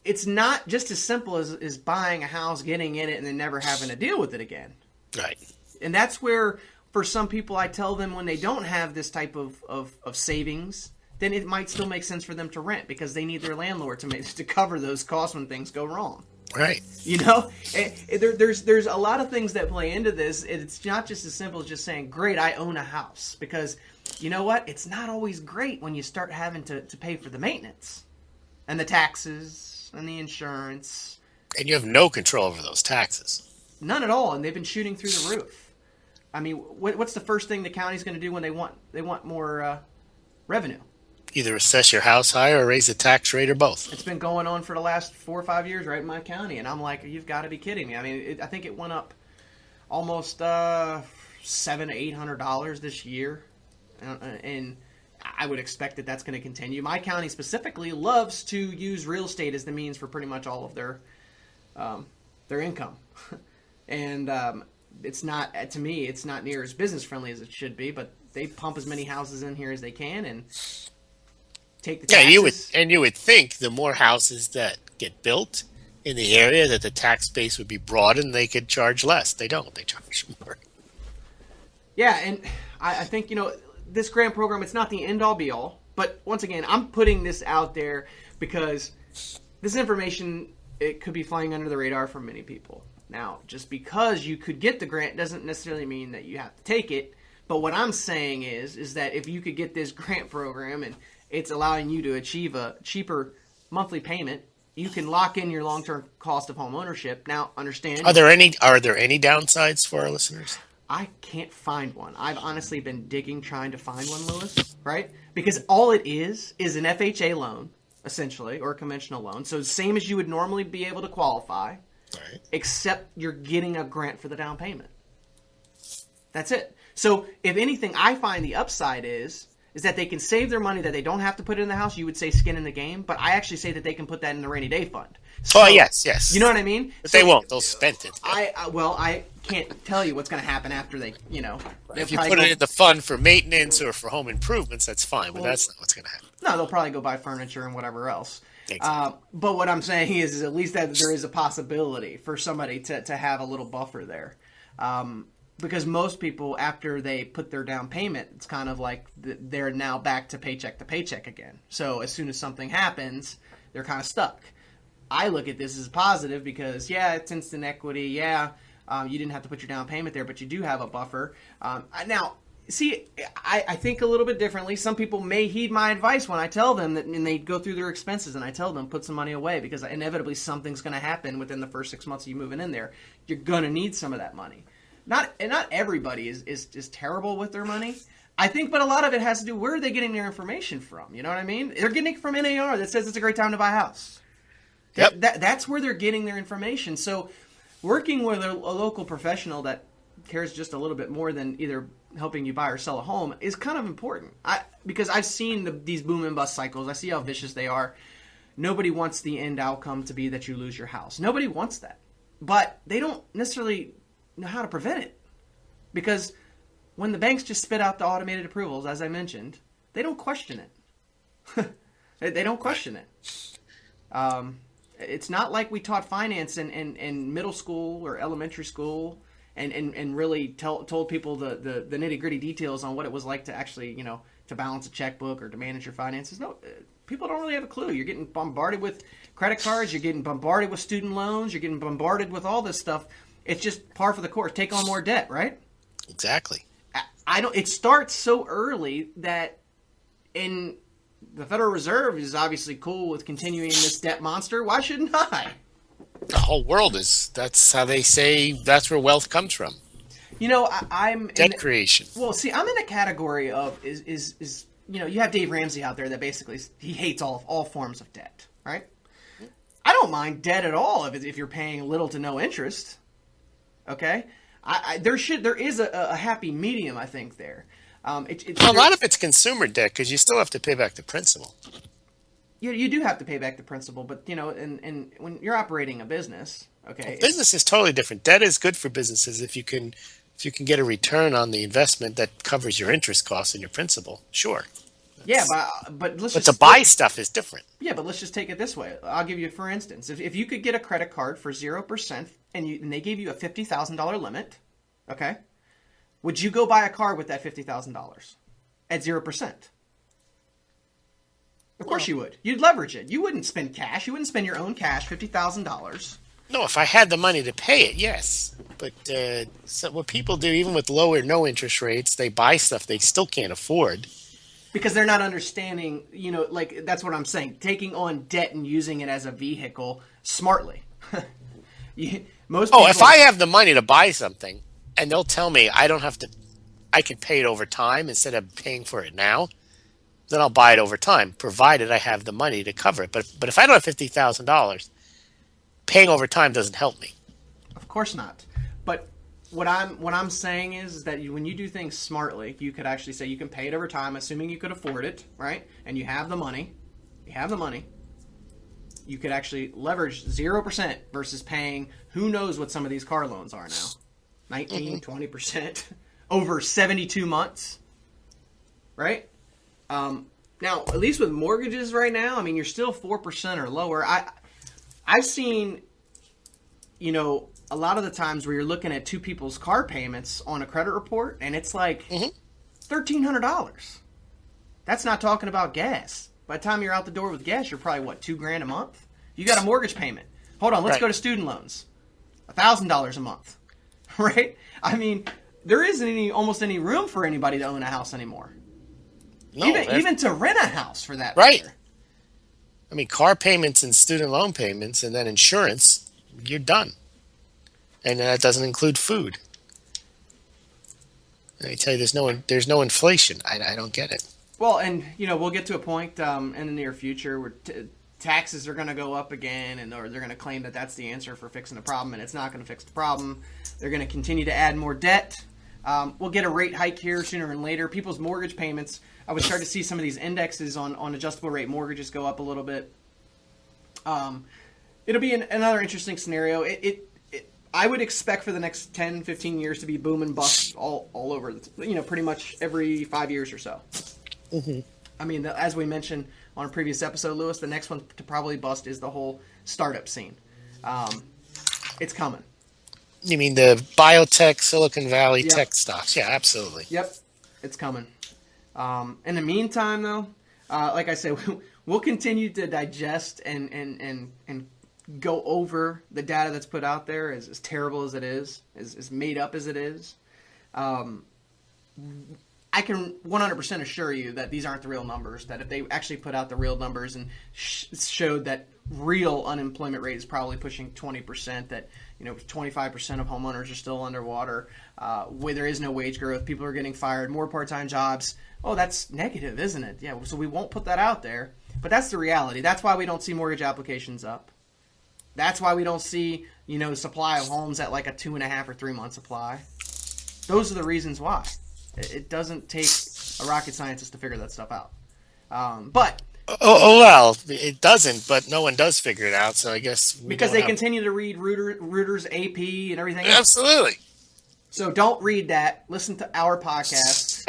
it's not just as simple as buying a house, getting in it, and then never having to deal with it again. Right. And that's where, for some people, I tell them when they don't have this type of savings, then it might still make sense for them to rent because they need their landlord to cover those costs when things go wrong. Right. There's a lot of things that play into this. It's not just as simple as just saying, great, I own a house. Because you know what? It's not always great when you start having to pay for the maintenance and the taxes and the insurance. And you have no control over those taxes. None at all, and they've been shooting through the roof. I mean, what's the first thing the county's going to do when they want more revenue? Either assess your house higher or raise the tax rate or both. It's been going on for the last 4 or 5 years right in my county, and I'm like, you've got to be kidding me. I mean, I think it went up almost $700 to $800 this year, and I would expect that that's going to continue. My county specifically loves to use real estate as the means for pretty much all of their income. And it's not, to me, it's not near as business friendly as it should be, but they pump as many houses in here as they can and take the taxes. Yeah, you would think the more houses that get built in the area that the tax base would be broadened, they could charge less. They don't. They charge more. Yeah, and I think, this grant program, it's not the end-all be-all. But once again, I'm putting this out there because this information, it could be flying under the radar for many people. Now, just because you could get the grant doesn't necessarily mean that you have to take it. But what I'm saying is that if you could get this grant program and it's allowing you to achieve a cheaper monthly payment, you can lock in your long-term cost of home ownership. Now, understand... Are there any downsides for our listeners? I can't find one. I've honestly been digging trying to find one, Lewis, right? Because all it is an FHA loan, essentially, or a conventional loan. So same as you would normally be able to qualify, right, except you're getting a grant for the down payment. That's it. So if anything, I find the upside is that they can save their money, that they don't have to put it in the house. You would say skin in the game, but I actually say that they can put that in the rainy day fund. So, yes. You know what I mean? But they won't. They'll spend it. I can't tell you what's going to happen after they, If you put it in the fund for maintenance or for home improvements, that's fine, but that's not what's going to happen. No, they'll probably go buy furniture and whatever else. Exactly. But what I'm saying is at least that there is a possibility for somebody to have a little buffer there. Because most people, after they put their down payment, it's kind of like they're now back to paycheck again. So as soon as something happens, they're kind of stuck. I look at this as positive because, it's instant equity. You didn't have to put your down payment there, but you do have a buffer. Now, see, I think a little bit differently. Some people may heed my advice when I tell them that, and they go through their expenses, and I tell them put some money away because inevitably something's going to happen within the first 6 months of you moving in there. You're going to need some of that money. Not everybody is terrible with their money. I think, but a lot of it has to do where are they getting their information from? You know what I mean? They're getting it from NAR that says it's a great time to buy a house. Yep. That's where they're getting their information. So working with a local professional that cares just a little bit more than either helping you buy or sell a home is kind of important. Because I've seen these boom and bust cycles. I see how vicious they are. Nobody wants the end outcome to be that you lose your house. Nobody wants that. But they don't necessarily know how to prevent it. Because when the banks just spit out the automated approvals, as I mentioned, they don't question it. They don't question it. It's not like we taught finance in middle school or elementary school and really told people the nitty-gritty details on what it was like to actually, to balance a checkbook or to manage your finances. No, people don't really have a clue. You're getting bombarded with credit cards. You're getting bombarded with student loans. You're getting bombarded with all this stuff. It's just par for the course. Take on more debt, right? Exactly. It starts so early that the Federal Reserve is obviously cool with continuing this debt monster. Why shouldn't I? The whole world is. That's how they say that's where wealth comes from. I'm debt creation. Well, see, I'm in a category of is you have Dave Ramsey out there that basically he hates all forms of debt, right? I don't mind debt at all if you're paying little to no interest. Okay, there is a happy medium, I think there. A lot of it's consumer debt because you still have to pay back the principal. You do have to pay back the principal, but and when you're operating a business, okay, well, business is totally different. Debt is good for businesses if you can get a return on the investment that covers your interest costs and your principal. Sure. But to buy stuff is different. Yeah, but let's just take it this way. I'll give you, for instance, if you could get a credit card for 0% and they gave you a $50,000 limit, okay, would you go buy a car with that $50,000 at 0%? Of course you would. You'd leverage it. You wouldn't spend cash. You wouldn't spend your own cash, $50,000. No, if I had the money to pay it, yes. But so what people do, even with low or no interest rates, they buy stuff they still can't afford. Because they're not understanding, that's what I'm saying. Taking on debt and using it as a vehicle smartly. If I have the money to buy something and they'll tell me I can pay it over time instead of paying for it now, then I'll buy it over time, provided I have the money to cover it. But if I don't have $50,000, paying over time doesn't help me. Of course not. But what I'm saying is that when you do things smartly, you could actually say you can pay it over time, assuming you could afford it, right? And you have the money. You could actually leverage 0% versus paying who knows what some of these car loans are now. 19, 20% over 72 months, right? Now, at least with mortgages right now, I mean, you're still 4% or lower. I've seen, a lot of the times where you're looking at two people's car payments on a credit report, and it's like $1,300. That's not talking about gas. By the time you're out the door with gas, you're probably, $2,000 a month? You got a mortgage payment. Hold on, let's go to student loans. $1,000 a month, right? I mean, there isn't almost any room for anybody to own a house anymore. No, even to rent a house, for that matter. Right. I mean, car payments and student loan payments and then insurance, you're done. And that doesn't include food. I tell you, there's no inflation. I don't get it. Well, and, we'll get to a point in the near future where taxes are going to go up again, or they're going to claim that that's the answer for fixing the problem, and it's not going to fix the problem. They're going to continue to add more debt. We'll get a rate hike here sooner and later. People's mortgage payments, I would start to see some of these indexes on adjustable rate mortgages go up a little bit. It'll be another interesting scenario. I would expect for the next 10, 15 years to be boom and bust all over, pretty much every 5 years or so. Mm-hmm. I mean, as we mentioned on a previous episode, Lewis, the next one to probably bust is the whole startup scene. It's coming. You mean the biotech, Silicon Valley tech stocks? Yeah, absolutely. Yep, it's coming. In the meantime, though, like I said, we'll continue to digest and go over the data that's put out there, as terrible as it is, as made up as it is. I can 100% assure you that these aren't the real numbers, that if they actually put out the real numbers and showed that real unemployment rate is probably pushing 20%, that 25% of homeowners are still underwater, where there is no wage growth, people are getting fired, more part-time jobs. Oh, that's negative, isn't it? Yeah, so we won't put that out there. But that's the reality. That's why we don't see mortgage applications up. That's why we don't see, supply of homes at like a 2.5 or 3 month supply. Those are the reasons why. It doesn't take a rocket scientist to figure that stuff out. But well, it doesn't, but no one does figure it out, so I guess because they continue to read Reuters, AP, and everything else. Absolutely. So don't read that. Listen to our podcast.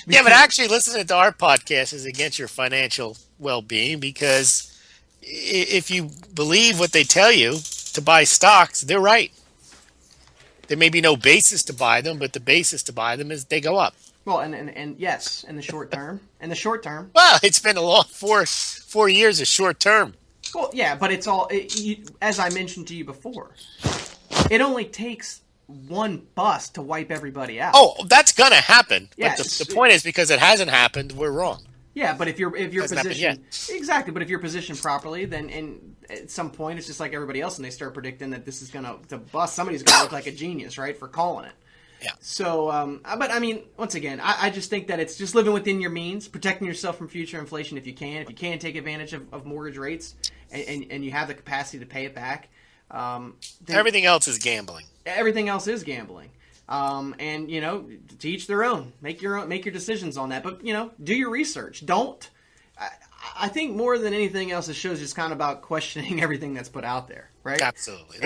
Yeah, but actually listening to our podcast is against your financial well-being, because if you believe what they tell you to buy stocks, they're right. There may be no basis to buy them, but the basis to buy them is they go up. Well, and yes, in the short term. Well, it's been a long 4 years of short term. Well, yeah, but it's all, as I mentioned to you before, it only takes one bust to wipe everybody out. Oh, that's going to happen. Yes. But the point is, because it hasn't happened, we're wrong. Yeah, but if you're positioned exactly, but if you're positioned properly, then at some point it's just like everybody else, and they start predicting that this is going to bust. Somebody's going to look like a genius, right, for calling it. Yeah. So, but I mean, once again, I just think that it's just living within your means, protecting yourself from future inflation if you can. If you can take advantage of mortgage rates and you have the capacity to pay it back. Everything else is gambling. Everything else is gambling. And to each their own. Make your decisions on that. But do your research. Don't. I think more than anything else, the show's just kind of about questioning everything that's put out there, right? Absolutely.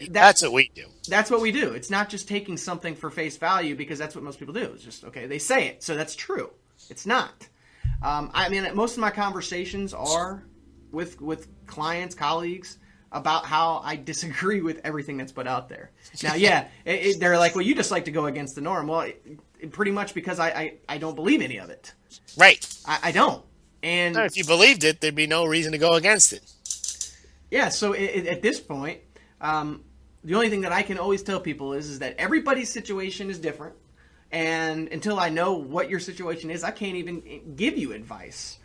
That's what we do. That's what we do. It's not just taking something for face value, because that's what most people do. It's just, okay, they say it, so that's true. It's not. I mean, most of my conversations are with clients, colleagues, about how I disagree with everything that's put out there. Now, yeah, they're like, well, you just like to go against the norm. Well, pretty much because I don't believe any of it. Right. I don't. And if you believed it, there'd be no reason to go against it. Yeah, so at this point, the only thing that I can always tell people is that everybody's situation is different. And until I know what your situation is, I can't even give you advice.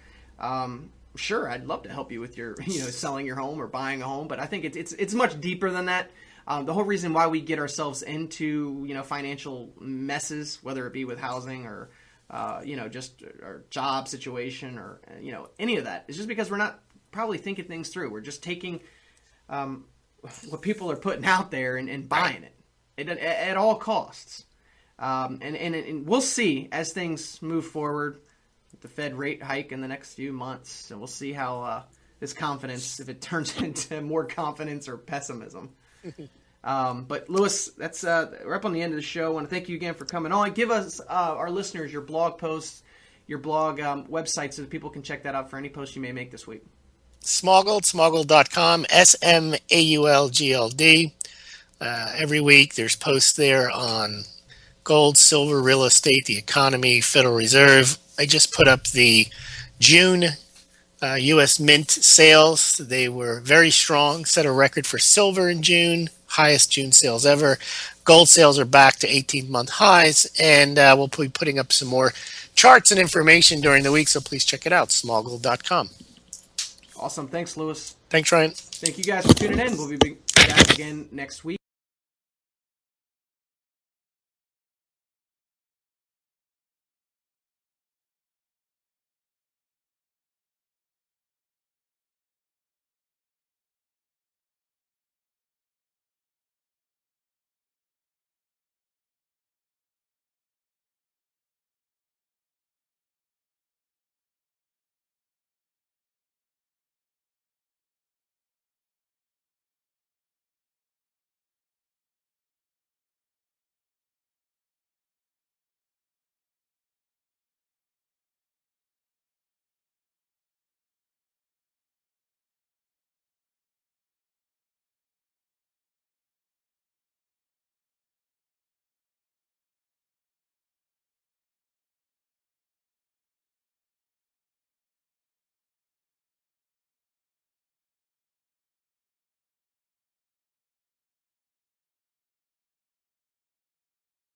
Sure, I'd love to help you with your, selling your home or buying a home, but I think it's much deeper than that. The whole reason why we get ourselves into, financial messes, whether it be with housing or, just our job situation or, any of that, is just because we're not probably thinking things through. We're just taking what people are putting out there and buying it. at all costs. And we'll see as things move forward with the Fed rate hike in the next few months, and we'll see how this confidence, if it turns into more confidence or pessimism. But Louis, that's we're up on the end of the show. I want to thank you again for coming on. Give us our listeners your blog posts, your blog website, so that people can check that out for any posts you may make this week. Smallgold.com, SMAULGLD. Every week there's posts there on gold, silver, real estate, the economy, Federal Reserve. I just put up the June U.S. Mint sales. They were very strong, set a record for silver in June, highest June sales ever. Gold sales are back to 18-month highs, and we'll be putting up some more charts and information during the week, so please check it out, smallgold.com. Awesome. Thanks, Louis. Thanks, Ryan. Thank you guys for tuning in. We'll be back again next week.